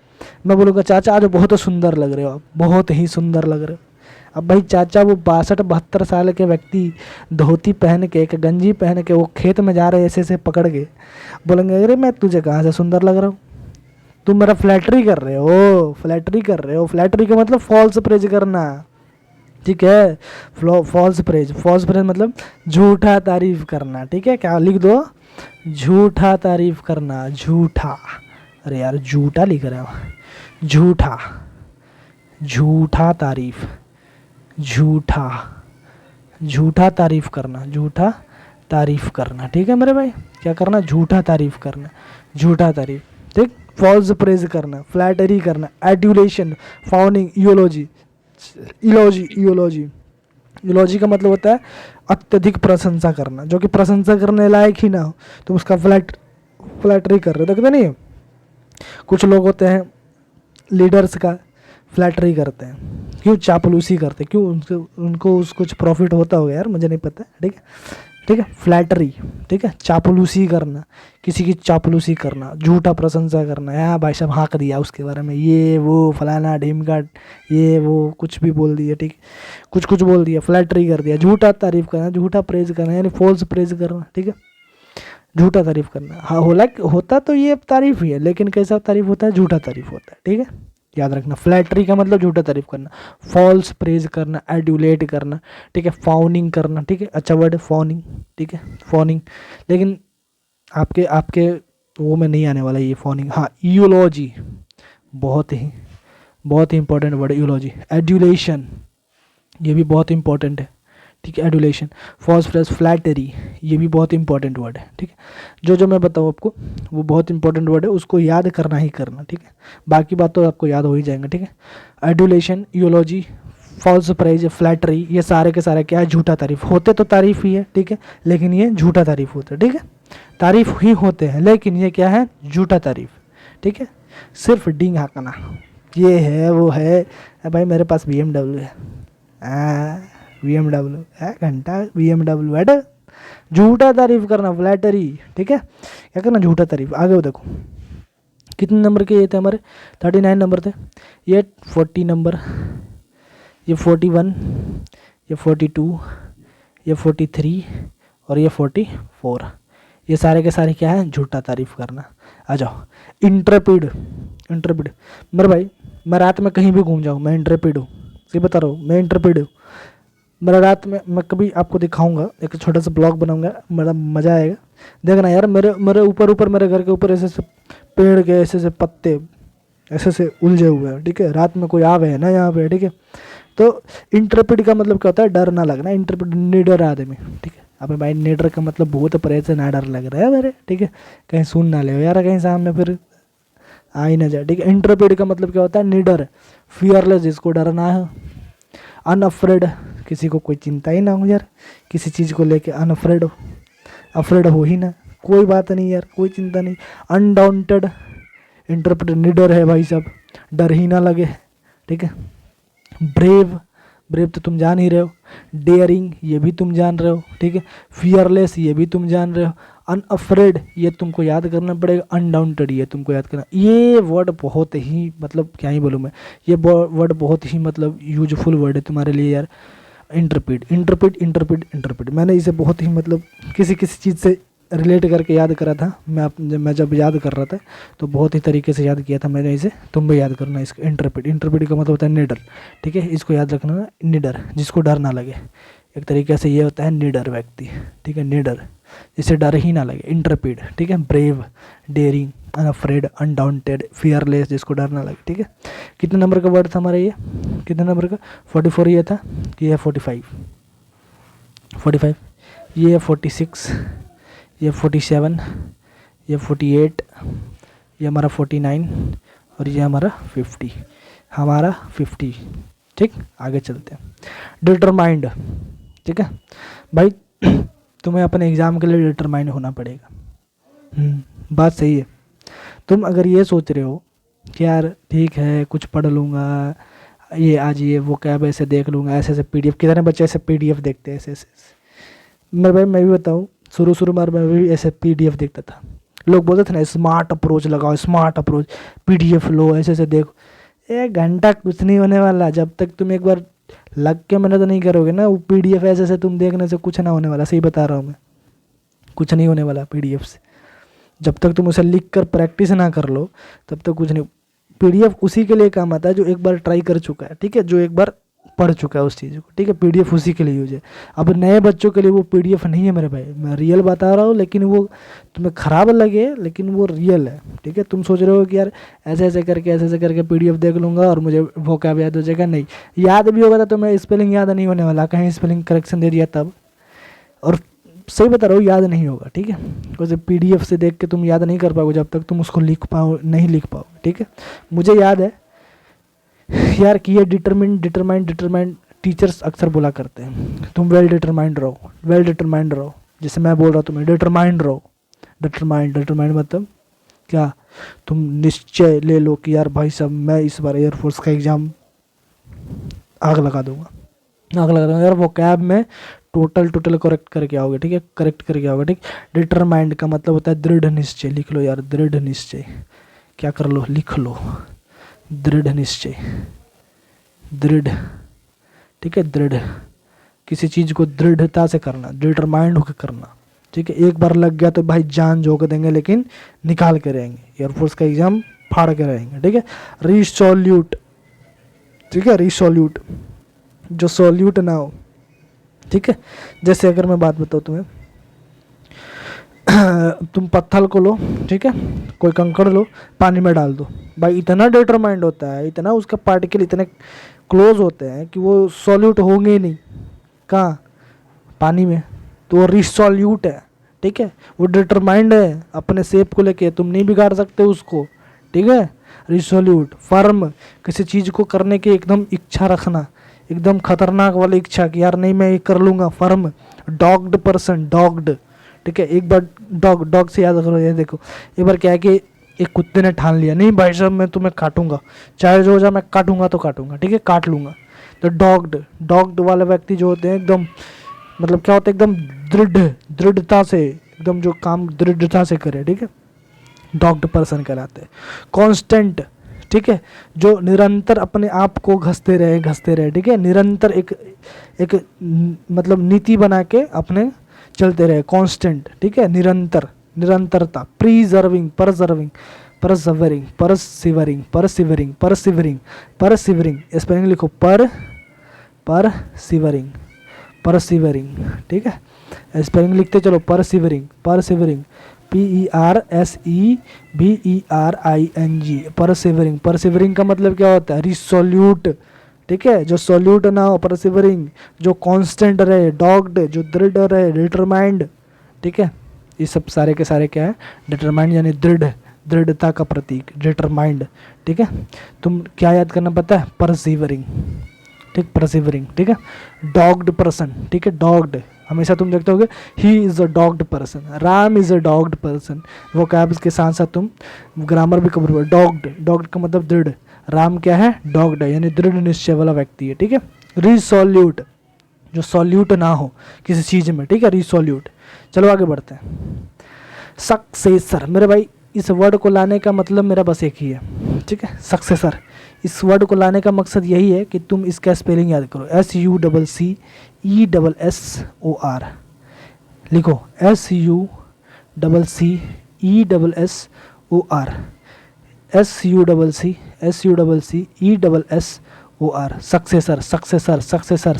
मैं बोलूँगा चाचा आज बहुत सुंदर लग रहे हो आप, बहुत ही सुंदर लग रहे हो। अब भाई चाचा वो 62-72 साल के व्यक्ति धोती पहन के, एक गंजी पहन के वो खेत में जा रहे ऐसे ऐसे पकड़ के बोलेंगे अरे मैं तुझे कहाँ से सुंदर लग रहा हूँ, तुम मेरा फ्लैटरी कर रहे हो, फ्लैटरी कर रहे हो। फ्लैटरी का मतलब फॉल्स प्रेज करना, ठीक है, फॉल्स प्रेज, फॉल्स प्रेज मतलब झूठा तारीफ करना, ठीक है। क्या लिख दो, झूठा तारीफ करना, झूठा, अरे यार झूठा लिख रहे हो, झूठा, झूठा तारीफ, झूठा, झूठा तारीफ करना, झूठा तारीफ करना, ठीक है मेरे भाई, क्या करना, झूठा तारीफ करना, झूठा तारीफ, ठीक। फॉल्स प्रेज करना, फ्लैटरी करना, एड्यूलेशन, फाउनिंग, इयोलॉजी, इलॉजी, इयोलॉजी, इलॉजी का मतलब होता है अत्यधिक प्रशंसा करना, जो कि प्रशंसा करने लायक ही ना हो तो उसका फ्लैटरी कर रहे हो। देखते नहीं, कुछ लोग होते हैं लीडर्स का फ्लैटरी करते हैं, क्यों, चापलूसी करते हैं, क्यों, उनको कुछ प्रॉफिट होता होगा यार, मुझे नहीं पता, ठीक है। ठीक है, फ्लैटरी, ठीक है, चापलूसी करना, किसी की चापलूसी करना, झूठा प्रशंसा करना, यहाँ भाई साहब हाँक दिया उसके बारे में, ये वो फलाना ढीमका, ये वो कुछ भी बोल दिया, ठीक, कुछ कुछ बोल दिया, फ्लैटरी कर दिया, झूठा तारीफ करना, झूठा प्रेज करना, यानी फॉल्स प्रेज करना, ठीक है, झूठा तारीफ करना। हाँ, होता तो ये तारीफ ही है, लेकिन कैसा तारीफ होता है, झूठा तारीफ होता है, ठीक है, याद रखना। फ्लैटरी का मतलब झूठा तारीफ करना, फॉल्स प्रेज करना, एड्यूलेट करना, ठीक है, फाउनिंग करना, ठीक है, अच्छा वर्ड है फाउनिंग, ठीक है, फाउनिंग, लेकिन आपके आपके वो में नहीं आने वाला ये फाउनिंग। हाँ, यूलॉजी, बहुत ही इंपॉर्टेंट वर्ड है यूलॉजी। एड्यूलेशन, ये भी बहुत इंपॉर्टेंट है, ठीक है, एडुलेशन। फॉल्स प्रेस, फ्लैटरी, ये भी बहुत इंपॉर्टेंट वर्ड है, ठीक है। जो मैं बताऊँ आपको वो बहुत इंपॉर्टेंट वर्ड है, उसको याद करना ही करना, ठीक है, बाकी बात तो आपको याद हो ही जाएंगे, ठीक है। एडुलेशन, यूलॉजी, फॉल्स प्रेज, फ्लैटरी, ये सारे के सारे क्या है, झूठा तारीफ। होते तो तारीफ ही है, ठीक है, लेकिन ये झूठा तारीफ होता है, ठीक है, तारीफ ही होते हैं लेकिन ये क्या है, झूठा तारीफ, ठीक है। सिर्फ डींग हाँकना, ये है वो है, भाई मेरे पास BMW है, BMW है, घंटा BMW है, झूठा तारीफ करना, फ्लैटरी, ठीक है, क्या करना, झूठा तारीफ। आगे वो देखो कितने नंबर के ये थे हमारे, 39 नंबर थे, ये 40 नंबर, ये 41, ये 42, ये 43 और ये 44, ये सारे के सारे क्या है, झूठा तारीफ करना। आ जाओ, इंट्रेपिड, मेरे भाई मैं रात में कहीं भी घूम जाऊँ मैं इंट्रेपिड हूँ, सही बता रहा हूँ, मैं इंट्रेपिड हूँ। मेरा रात में मैं कभी आपको दिखाऊंगा, एक छोटा सा ब्लॉग बनाऊंगा, मेरा मज़ा आएगा देखना यार। मेरे ऊपर मेरे घर के ऊपर ऐसे से पेड़ के ऐसे पत्ते ऐसे से उलझे हुए हैं, ठीक है, रात में कोई आवे है ना यहाँ पे, ठीक है। तो इंट्रेपिड का मतलब क्या होता है, डर ना लगना, इंट्रेपिड निडर आदमी, ठीक है। अबे भाई निडर का मतलब बहुत परे से ना डर लग रहा है मेरे, ठीक है, कहीं सुन ना ले यार, कहीं सामने फिर आ ही ना जाए, ठीक है। इंट्रेपिड का मतलब क्या होता है, निडर, फियरलेस, जिसको डर ना है, अनअफ्रेड, किसी को कोई चिंता ही ना हो यार, किसी चीज़ को लेके अनअफ्रेड हो ही ना, कोई बात नहीं यार, कोई चिंता नहीं। अनडाउंटेड, इंटरप्रेट, निडर है भाई साहब, डर ही ना लगे, ठीक है। ब्रेव तो तुम जान ही रहे हो, डेयरिंग ये भी तुम जान रहे हो, ठीक है। फियरलेस ये भी तुम जान रहे हो, अनअफ्रेड ये तुमको याद करना पड़ेगा, अनडाउंटेड ये तुमको याद करना। ये वर्ड बहुत ही मतलब क्या ही बोलूँ मैं, ये वर्ड बहुत ही मतलब यूजफुल वर्ड है तुम्हारे लिए यार। इंटरप्रेट, मैंने इसे बहुत ही मतलब किसी चीज़ से रिलेट करके याद करा था, मैं जब याद कर रहा था तो बहुत ही तरीके से याद किया था मैंने इसे, तुम भी याद करना इसको। इंटरप्रेट का मतलब होता है निडर, ठीक है, इसको याद रखना, निडर जिसको डर ना लगे, एक तरीके से ये होता है निडर व्यक्ति, ठीक है, निडर जिसे डर ही ना लगे, इंटरप्रेट, ठीक है। ब्रेव, डेयरिंग, अनअफ्रेड, अनडाउंटेड, फियरलेस जिसको डर ना लगे, ठीक है। कितने नंबर का वर्ड था हमारा ये, कितने नंबर का, 44 ये था, कि ये 45, ये 46, ये 47, ये 48, ये हमारा 49 और ये हमारा 50, ठीक। आगे चलते हैं, डिटरमाइंड, ठीक है भाई, तुम्हें अपने एग्ज़ाम के लिए डिटरमाइंड होना पड़ेगा। बात सही है। तुम अगर ये सोच रहे हो कि यार ठीक है कुछ पढ़ लूँगा, ये आज ये वो कैब ऐसे देख लूँगा, ऐसे PDF, कितने बच्चे ऐसे PDF देखते हैं ऐसे। मैं भाई मैं भी बताऊँ, शुरू में मैं भी ऐसे PDF देखता था, लोग बोलते थे ना स्मार्ट अप्रोच लगाओ, स्मार्ट अप्रोच, PDF लो, ऐसे देखो, 1 घंटा कुछ नहीं होने वाला, जब तक तुम एक बार लग के मेहनत नहीं करोगे ना, वो PDF ऐसे तुम देखने से कुछ ना होने वाला, सही बता रहा हूँ मैं, कुछ नहीं होने वाला PDF से, जब तक तुम उसे लिख कर प्रैक्टिस ना कर लो तब तक कुछ नहीं। PDF उसी के लिए काम आता है जो एक बार ट्राई कर चुका है, ठीक है, जो एक बार पढ़ चुका है उस चीज़ को, ठीक है। PDF उसी के लिए यूज है। अब नए बच्चों के लिए वो PDF नहीं है मेरे भाई, मैं रियल बता रहा हूँ, लेकिन वो तुम्हें ख़राब लगे लेकिन वो रियल है, ठीक है। तुम सोच रहे हो कि यार ऐसे करके PDF देख लूँगा और मुझे वोकैब याद हो जाएगा, नहीं, याद भी होगा तो मैं स्पेलिंग याद नहीं होने वाला, कहीं स्पेलिंग करेक्शन दे दिया तब, और सही बता रहा हूँ याद नहीं होगा, ठीक है। वैसे PDF से देख के तुम याद नहीं कर पाओगे जब तक तुम उसको नहीं लिख पाओगे, ठीक है। मुझे याद है यार कि ये डिटरमाइंड टीचर्स अक्सर बोला करते हैं, तुम वेल डिटरमाइंड रहो, जैसे मैं बोल रहा हूँ तुम्हें डिटरमाइंड रहो। डिटरमाइंड मतलब क्या, तुम निश्चय ले लो कि यार भाई साहब मैं इस बार एयरफोर्स का एग्ज़ाम आग लगा दूंगा यार, वो कैब में टोटल करेक्ट करके आओगे, ठीक है, करेक्ट करके आओगे, ठीक। डिटरमाइंड का मतलब होता है दृढ़ निश्चय, लिख लो यार, दृढ़ निश्चय, क्या कर लो, लिख लो, दृढ़ निश्चय, दृढ़, ठीक है, दृढ़, किसी चीज़ को दृढ़ता से करना, डिटरमाइंड होकर करना, ठीक है। एक बार लग गया तो भाई जान झोंक देंगे, लेकिन निकाल के रहेंगे, एयरफोर्स का एग्जाम फाड़ के रहेंगे, ठीक है। रिसोल्यूट, ठीक है, रिसोल्यूट, जो सोल्यूट ना हो, ठीक है। जैसे अगर मैं बात बताऊँ तुम्हें, तुम पत्थर को लो, ठीक है, कोई कंकड़ लो, पानी में डाल दो, भाई इतना डिटरमाइंड होता है, इतना उसका पार्टिकल इतने क्लोज होते हैं कि वो सॉल्यूट होंगे ही नहीं, कहाँ, पानी में, तो वो रिसोल्यूट है, ठीक है। वो डिटरमाइंड है अपने शेप को लेके, तुम नहीं बिगाड़ सकते उसको, ठीक है। रिसोल्यूट, फर्म, किसी चीज़ को करने की एकदम इच्छा रखना, एकदम खतरनाक वाली इच्छा कि यार नहीं मैं ये कर लूँगा, फर्म। डॉग्ड पर्सन, डॉग्ड, ठीक है। एक बार डॉग से याद करो, ये देखो, एक बार क्या है कि एक कुत्ते ने ठान लिया, नहीं भाई साहब मैं तुम्हें काटूंगा, चाहे जो हो जाए मैं काटूंगा तो काटूंगा, ठीक है, काट लूँगा। तो डॉग्ड वाले व्यक्ति जो होते हैं एकदम, मतलब क्या होता है, एकदम दृढ़ता से, एकदम जो काम दृढ़ता से करे, ठीक है, डॉग्ड पर्सन कहलाते हैं। कांस्टेंट, ठीक है, जो निरंतर अपने आप को घसते रहे, ठीक है, निरंतर एक मतलब नीति बना के अपने चलते रहे, कांस्टेंट, ठीक है, निरंतरता। प्रीजर्विंग, परसिवरिंग, स्पेलिंग लिखो, परसिवरिंग, ठीक है, स्पेलिंग लिखते चलो, परसिवरिंग, PERSEVERING, परसिवरिंग का मतलब क्या होता है, रिसोल्यूट, ठीक है, जो सोल्यूट ना हो, परसिवरिंग, जो कांस्टेंट रहे, डॉग्ड, जो दृढ़ रहे, डिटरमाइंड, ठीक है। ये सब सारे के सारे क्या है, डिटरमाइंड यानी दृढ़ता का प्रतीक, डिटरमाइंड, ठीक है। तुम क्या याद करना पता है, परसिवरिंग, ठीक, परसिवरिंग, ठीक है। डॉग्ड पर्सन, ठीक है, डॉग्ड, हमेशा तुम देखते होगे he is a dogged person, Ram is a dogged person, वो कैब्स के साथ साथ तुम ग्रामर भी कवर हुआ। डॉग्ड का मतलब दृढ़, राम क्या है, डॉग्ड है, यानी दृढ़ निश्चय वाला व्यक्ति है, ठीक है। रिसोल्यूट, जो सॉल्यूट ना हो किसी चीज़ में, ठीक है, रिसोल्यूट। चलो आगे बढ़ते हैं। सक्सेसर, मेरे भाई इस वर्ड को लाने का मतलब मेरा बस एक ही है, ठीक है, सक्सेसर। इस वर्ड को लाने का मकसद यही है कि तुम इसका स्पेलिंग याद करो, SUCCESSOR, लिखो, SUCCESSOR,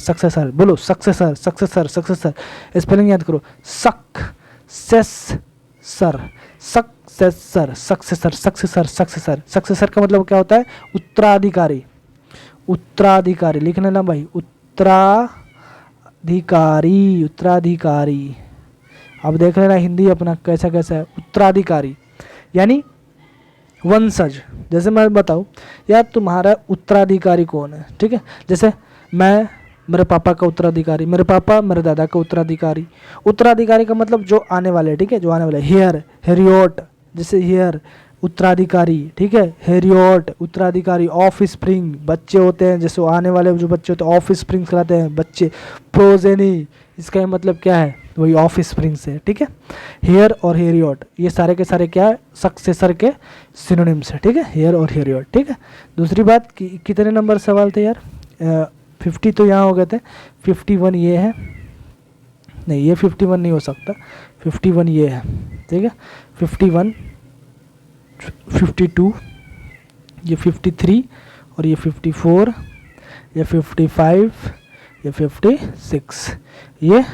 सक्सेसर, बोलो सक्सेसर, स्पेलिंग याद करो, सक्सेसर का मतलब क्या होता है, उत्तराधिकारी, लिखने ना भाई, उत्तराधिकारी। अब देख लेना हिंदी अपना कैसा है, उत्तराधिकारी यानी वंशज। जैसे मैं बताऊँ यार, तुम्हारा उत्तराधिकारी कौन है, ठीक है, जैसे मैं मेरे पापा का उत्तराधिकारी, मेरे पापा मेरे दादा का उत्तराधिकारी का मतलब जो आने वाले, ठीक है, जो आने वाले। हेरियोट, जैसे हेयर उत्तराधिकारी, ठीक है, हेरियोट उत्तराधिकारी। ऑफ स्प्रिंग, बच्चे होते हैं, जैसे आने वाले जो बच्चे होते हैं ऑफ स्प्रिंग कहलाते हैं बच्चे। प्रोजेनी, इसका मतलब क्या है, वही ऑफ स्प्रिंग से, ठीक है। हेयर और हेरियोट, ये सारे के सारे क्या है, सक्सेसर के सिनोनिम्स है, ठीक है, हेयर और हेरियोट, ठीक है। दूसरी बात कि कितने नंबर सवाल थे यार, 50 तो यहाँ हो गए थे, 51 ये है, नहीं ये 51 नहीं हो सकता, 51 ये है, ठीक है, 51, 52, ये 53 और ये 54, ये 55, ये 56, ये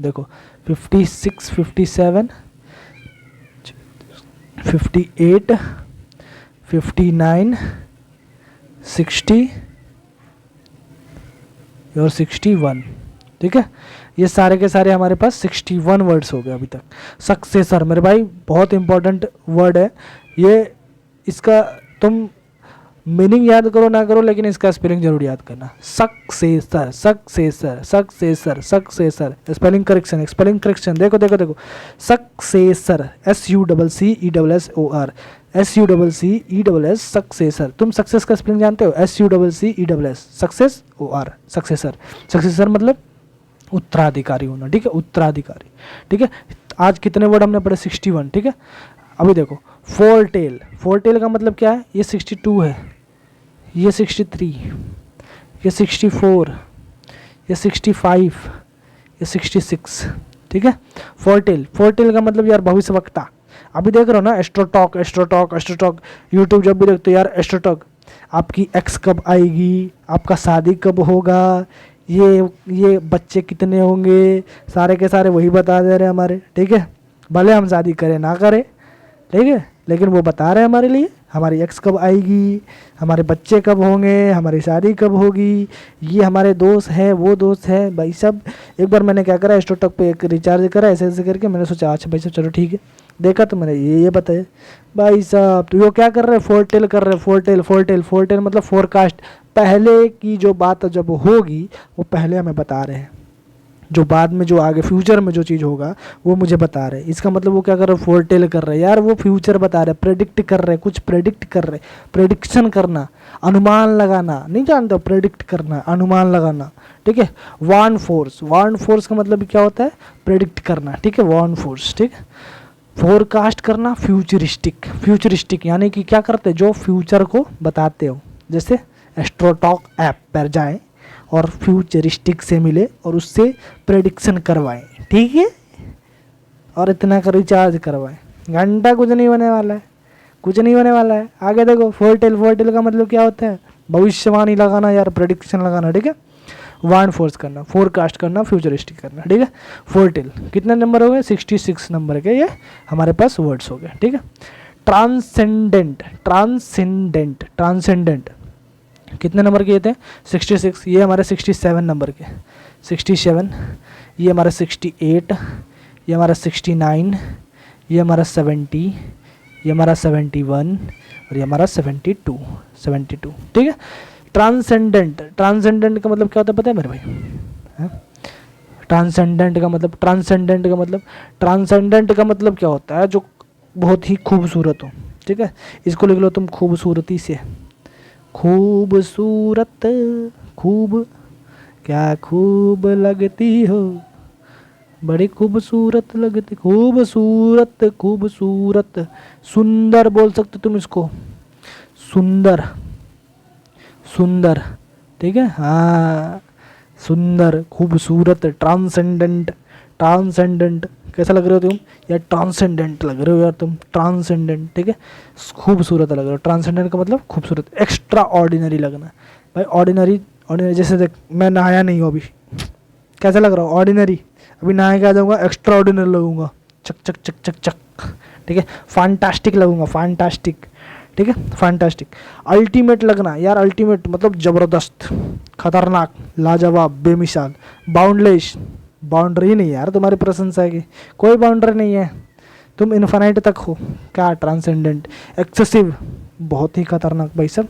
देखो 56, 57, 58, 59, 60 और 61, ठीक है। ये सारे के सारे हमारे पास 61 वर्ड्स हो गए अभी तक। सक्सेसर मेरे भाई बहुत इंपॉर्टेंट वर्ड है ये, इसका तुम मीनिंग याद करो ना करो, लेकिन इसका स्पेलिंग जरूर याद करना। सक्सेसर, स्पेलिंग करेक्शन, देखो सक्सेसर, SUCCESSOR, सक्सेसर। तुम सक्सेस का स्पेलिंग जानते हो, SUCCESS, सक्सेसर मतलब उत्तराधिकारी होना, ठीक है, उत्तराधिकारी, ठीक है। आज कितने वर्ड हमने पढ़े? 61, ठीक है। अभी देखो फोरटेल, फोरटेल का मतलब क्या है? ये 62 है, ये 63, ये 64, ये 65, ये 66, ठीक है। फोरटेल, फोरटेल का मतलब यार भविष्यवक्ता। अभी देख रहे हो ना एस्ट्रोटॉक, एस्ट्रोटॉक, एस्ट्रोटॉक, यूट्यूब जब भी देखते हो यार एस्ट्रोटॉक, आपकी एक्स कब आएगी, आपका शादी कब होगा, ये बच्चे कितने होंगे, सारे के सारे वही बता दे रहे हैं हमारे, ठीक है। भले हम शादी करें ना करें, ठीक है, लेकिन वो बता रहे हैं हमारे लिए हमारी एक्स कब आएगी, हमारे बच्चे कब होंगे, हमारी शादी कब होगी, ये हमारे दोस्त हैं, वो दोस्त हैं भाई सब। एक बार मैंने क्या करा, एस्ट्रोटॉक पे एक रिचार्ज करा ऐसे ऐसे करके, मैंने सोचा अच्छा भाई साहब चलो ठीक है, देखा तो मैंने ये बताया भाई साहब, तो वो क्या कर रहे हैं? फोरटेल कर रहे हैं, फोरटेल, फोरटेल, फोरटेल मतलब फोरकास्ट, पहले की जो बात जब होगी वो पहले हमें बता रहे हैं, जो बाद में जो आगे फ्यूचर में जो चीज़ होगा वो मुझे बता रहे हैं। इसका मतलब वो क्या कर रहे हैं? फोरटेल कर रहे हैं यार, वो फ्यूचर बता रहे हैं, प्रेडिक्ट कर रहे हैं, कुछ प्रेडिक्ट कर रहे हैं। प्रेडिक्शन करना, अनुमान लगाना, नहीं जानते हो? प्रेडिक्ट करना, अनुमान लगाना, ठीक है। वार्न फोर्स, वार्न फोर्स का मतलब क्या होता है? प्रेडिक्ट करना, ठीक है, वार्न फोर्स, ठीक है। फोरकास्ट करना, फ्यूचरिस्टिक, फ्यूचरिस्टिक यानी कि क्या करते हैं? जो फ्यूचर को बताते हो, जैसे एस्ट्रोटॉक ऐप पर जाएं और फ्यूचरिस्टिक से मिले और उससे प्रेडिक्शन करवाएं, ठीक है, और इतना का रिचार्ज करवाएं, घंटा कुछ नहीं होने वाला है, कुछ नहीं होने वाला है। आगे देखो फोरटेल, फोरटेल का मतलब क्या होता है? भविष्यवाणी लगाना यार, प्रेडिक्शन लगाना, ठीक है। वार्न फोर्स करना, फोरकास्ट करना, फ्यूचरिस्टिक करना, ठीक है। फोरटेल कितने नंबर हो गए? 66 नंबर के ये हमारे पास वर्ड्स हो गए, ठीक है। ट्रांसेंडेंट, ट्रांसेंडेंट, ट्रांसेंडेंट कितने नंबर के ये थे? 66, ये हमारे 67 नंबर के, 67, ये हमारा 68, ये हमारा 69, ये हमारा 70, ये हमारा 71 और ये हमारा 72, 72, ठीक है। ट्रांसेंडेंट, ट्रांसेंडेंट का मतलब क्या होता है पता है मेरे भाई? ट्रांसेंडेंट का मतलब, ट्रांसेंडेंट का मतलब, ट्रांसेंडेंट का मतलब क्या होता है? जो बहुत ही खूबसूरत हो, ठीक है। इसको लिख लो तुम खूबसूरती से, खूबसूरत, खूब, क्या खूब लगती हो, बड़ी खूबसूरत लगती, खूबसूरत, खूबसूरत, सुंदर बोल सकते तुम इसको, सुंदर, सुंदर, ठीक है, हाँ, सुंदर, खूबसूरत, ट्रांसेंडेंट, ट्रांसेंडेंट, कैसा लग रहे हो तुम यार? ट्रांसेंडेंट लग रहे हो यार तुम, ट्रांसेंडेंट, ठीक है, खूबसूरत लग रहे हो। ट्रांसेंडेंट का मतलब खूबसूरत, एक्स्ट्रा ऑर्डिनरी लगना भाई। ऑर्डिनरी, ऑर्डिनरी जैसे देख मैं नहाया नहीं हूँ अभी, कैसा लग रहा हूँ? ऑर्डिनरी। अभी नहाया के आ जाऊँगा, एक्स्ट्रा ऑर्डिनरी लगूंगा, चक चक चक चक चक, ठीक है। फैंटास्टिक लगूंगा, फैंटास्टिक, ठीक है, फैंटास्टिक। अल्टीमेट लगना यार, अल्टीमेट मतलब ज़बरदस्त, खतरनाक, लाजवाब, बेमिसाल। बाउंडलेस, बाउंड्री नहीं यार तुम्हारी प्रशंसा की, कोई बाउंड्री नहीं है, तुम इन्फानाइट तक हो। क्या? ट्रांसेंडेंट। एक्सेसिव, बहुत ही खतरनाक भाई सब,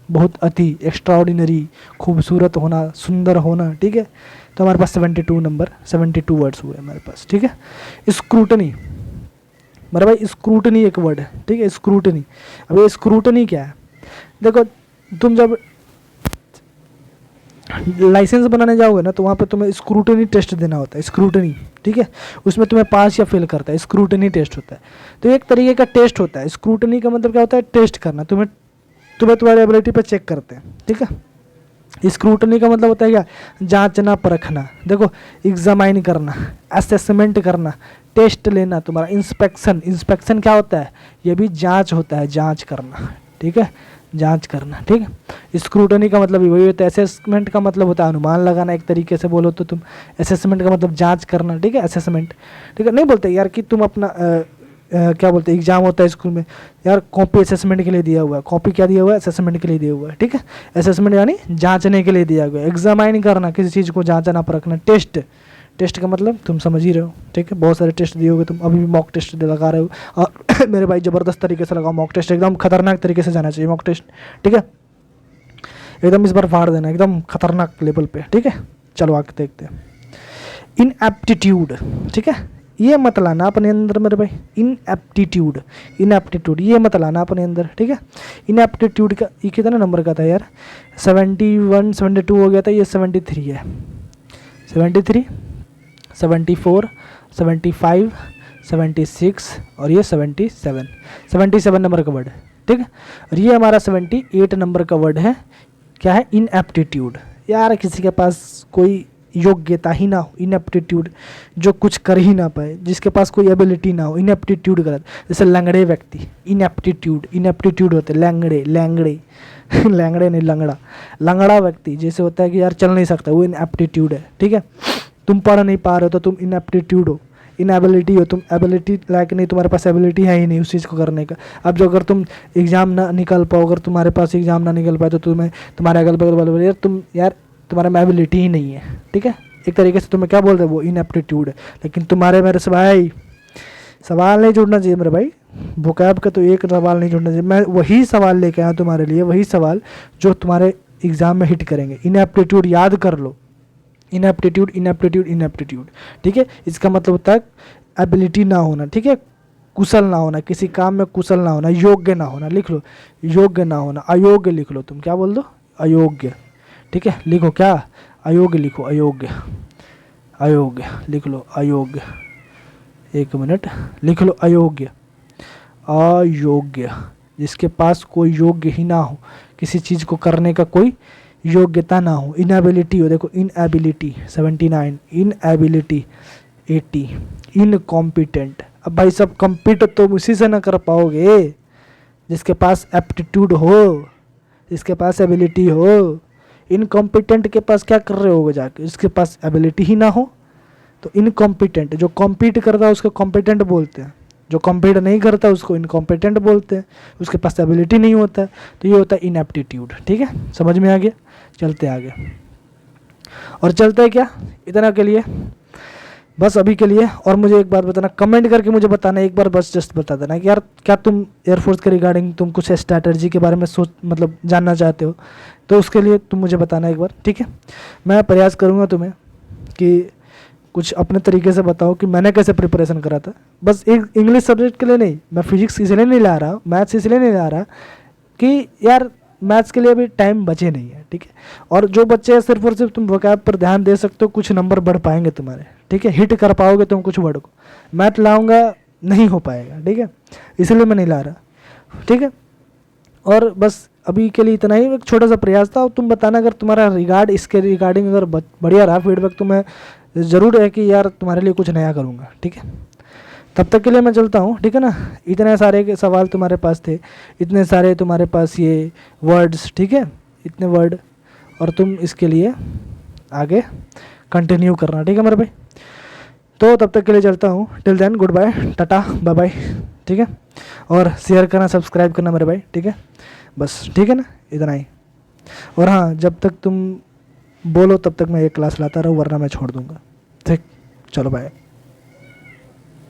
बहुत अति, एक्स्ट्रा ऑर्डिनरी, खूबसूरत होना, सुंदर होना, ठीक है। तो हमारे पास 72 नंबर, 72 वर्ड्स हुए हमारे पास, ठीक है। स्क्रूटनी, मेरे भाई स्क्रूटनी एक वर्ड है, ठीक है, स्क्रूटनी। अब ये स्क्रूटनी क्या है? देखो तुम जब लाइसेंस बनाने जाओगे ना तो वहाँ पे तुम्हें स्क्रूटनी टेस्ट देना होता है, स्क्रूटनी, ठीक है। उसमें तुम्हें पास या फेल करता है, स्क्रूटनी टेस्ट होता है। तो एक तरीके का टेस्ट होता है। स्क्रूटनी का मतलब क्या होता है? टेस्ट करना, तुम्हें तुम्हारी एबिलिटी पे चेक करते हैं, ठीक है। स्क्रूटनी का मतलब होता है क्या? जांचना, परखना। देखो एग्जामाइन करना, असेसमेंट करना, टेस्ट लेना तुम्हारा। इंस्पेक्शन, इंस्पेक्शन क्या होता है? ये भी जांच होता है, जांच करना, ठीक है, जांच करना, ठीक है। स्क्रूटनी का मतलब वही होता है। असेसमेंट का मतलब होता है अनुमान लगाना, एक तरीके से बोलो तो तुम। असेसमेंट का मतलब जांच करना, ठीक है, असेसमेंट, ठीक है। नहीं बोलते यार कि तुम अपना क्या बोलते हैं, एग्जाम होता है स्कूल में यार, कॉपी असेसमेंट के लिए दिया हुआ है, कॉपी क्या दिया हुआ है? असेसमेंट के लिए दिया हुआ है, ठीक है। असेसमेंट यानी जांचने के लिए दिया हुआ है। एग्जामाइन करना, किसी चीज़ को जांचना, परखना। टेस्ट, टेस्ट का मतलब तुम समझ ही रहे हो, ठीक है। बहुत सारे टेस्ट दिए होगे तुम, अभी भी मॉक टेस्ट लगा रहे हो, और मेरे भाई ज़बरदस्त तरीके से लगाओ मॉक टेस्ट, एकदम खतरनाक तरीके से जाना चाहिए मॉक टेस्ट, ठीक है। एकदम इस बार फाड़ देना, एकदम खतरनाक लेवल पे, ठीक है। चलो आगे देखते हैं। इनएप्टीट्यूड, ठीक है, ये मत लाना अपने अंदर मेरे भाई। इनएप्टीट्यूड, इनएप्टीट्यूड ये मत लाना अपने अंदर, ठीक है। इनएप्टीट्यूड का ये कितना नंबर का था यार? 71, 72 हो गया था, ये 73 है, 73, 74, 75, 76 और ये 77, 77 नंबर का वर्ड है, ठीक है। और ये हमारा 78 नंबर का वर्ड है, क्या है, इनएप्टीट्यूड। यार किसी के पास कोई योग्यता ही ना हो, इनएप्टीट्यूड, जो कुछ कर ही ना पाए, जिसके पास कोई एबिलिटी ना हो, इनएप्टीट्यूड गलत। जैसे लंगड़े व्यक्ति, इनएप्टीट्यूड, इनएप्टीट्यूड होते लैंगड़े, लैंगड़े लैंगड़े नहीं लंगड़ा, लंगड़ा व्यक्ति जैसे होता है कि यार चल नहीं सकता, वो इनएप्टीट्यूड है, ठीक है। तुम पढ़ नहीं पा रहे हो तो तुम इनएप्टीट्यूड हो, इनएबिलिटी हो, तुम एबिलिटी लायक नहीं, तुम्हारे पास एबिलिटी है ही नहीं उस चीज़ को करने का। अब जो अगर तुम एग्जाम ना निकल पाओ, अगर तुम्हारे पास एग्जाम ना निकल पाए तो तुम्हें तुम्हारे अगल बगल वाले यार तुम्हारे में एबिलिटी ही नहीं है, ठीक है। एक तरीके से तुम्हें क्या बोलते हैं, वो इनएप्टीट्यूड है। लेकिन तुम्हारे मेरे से भाई सवाल नहीं जुड़ना चाहिए मेरे भाई, वोकैब का तो एक सवाल नहीं जुड़ना चाहिए। मैं वही सवाल लेके आया तुम्हारे लिए, वही सवाल जो तुम्हारे एग्जाम में हिट करेंगे। इनएप्टीट्यूड याद कर लो, इनएप्टीट्यूड, इनएप्टीट्यूड, इनएप्टीट्यूड, ठीक है। इसका मतलब होता है एबिलिटी ना होना, ठीक है, कुशल ना होना, किसी काम में कुशल ना होना, योग्य ना होना, लिख लो योग्य ना होना, अयोग्य लिख लो, तुम क्या बोल दो, अयोग्य, ठीक है। लिखो क्या, अयोग्य लिखो, अयोग्य, अयोग्य लिख लो, अयोग्य, एक मिनट लिख लो, अयोग्य, अयोग्य, जिसके पास कोई योग्य ही ना हो, किसी चीज़ को करने का कोई योग्यता ना हो, इनएबिलिटी हो, देखो इनएबिलिटी 79, इनएबिलिटी 80, इनकॉम्पिटेंट। अब भाई सब कम्पीट तो उसी से ना कर पाओगे जिसके पास एप्टीट्यूड हो, जिसके पास एबिलिटी हो। इनकॉम्पिटेंट के पास क्या कर रहे होगे जाके, जिसके पास एबिलिटी ही ना हो तो इनकॉम्पिटेंट। जो कॉम्पीट करता है उसको कॉम्पिटेंट बोलते हैं, जो कॉम्पीट नहीं करता उसको इनकॉम्पिटेंट बोलते हैं, उसके पास एबिलिटी नहीं होता है, तो ये होता है इनएप्टीट्यूड, ठीक है। समझ में आ गया, चलते आगे। और चलते हैं क्या, इतना के लिए बस अभी के लिए। और मुझे एक बात बताना, कमेंट करके मुझे बताना एक बार, बस जस्ट बता देना कि यार क्या तुम एयरफोर्स के रिगार्डिंग तुम कुछ स्ट्रैटेजी के बारे में सोच मतलब जानना चाहते हो, तो उसके लिए तुम मुझे बताना एक बार, ठीक है। मैं प्रयास करूँगा तुम्हें कि कुछ अपने तरीके से बताओ कि मैंने कैसे प्रिपरेशन करा था। बस एक इंग्लिश सब्जेक्ट के लिए नहीं, मैं फिजिक्स इसलिए नहीं ला रहा, मैथ्स इसलिए नहीं ला रहा कि यार मैथ्स के लिए अभी टाइम बचे नहीं है, ठीक है। और जो बच्चे सिर्फ और सिर्फ तुम वोकैब पर ध्यान दे सकते हो, कुछ नंबर बढ़ पाएंगे तुम्हारे, ठीक है, हिट कर पाओगे तुम कुछ वर्ड को। मैथ लाऊंगा नहीं हो पाएगा, ठीक है, इसलिए मैं नहीं ला रहा, ठीक है। और बस अभी के लिए इतना ही, एक छोटा सा प्रयास था। और तुम बताना अगर तुम्हारा इसके रिगार्डिंग अगर बढ़िया रहा फीडबैक, तो मैं ज़रूर है कि यार तुम्हारे लिए कुछ नया करूँगा, ठीक है। तब तक के लिए मैं चलता हूँ, ठीक है ना। इतने सारे के सवाल तुम्हारे पास थे, इतने सारे तुम्हारे पास ये वर्ड्स, ठीक है, इतने वर्ड, और तुम इसके लिए आगे कंटिन्यू करना, ठीक है मेरे भाई। तो तब तक के लिए चलता हूँ, till then goodbye, tata bye bye, ठीक है। और शेयर करना, सब्सक्राइब करना मेरे भाई, ठीक है, बस ठीक है ना, इतना ही। और हाँ, जब तक तुम बोलो तब तक मैं एक क्लास लाता रहूँ, वरना मैं छोड़ दूँगा, ठीक। चलो बाय।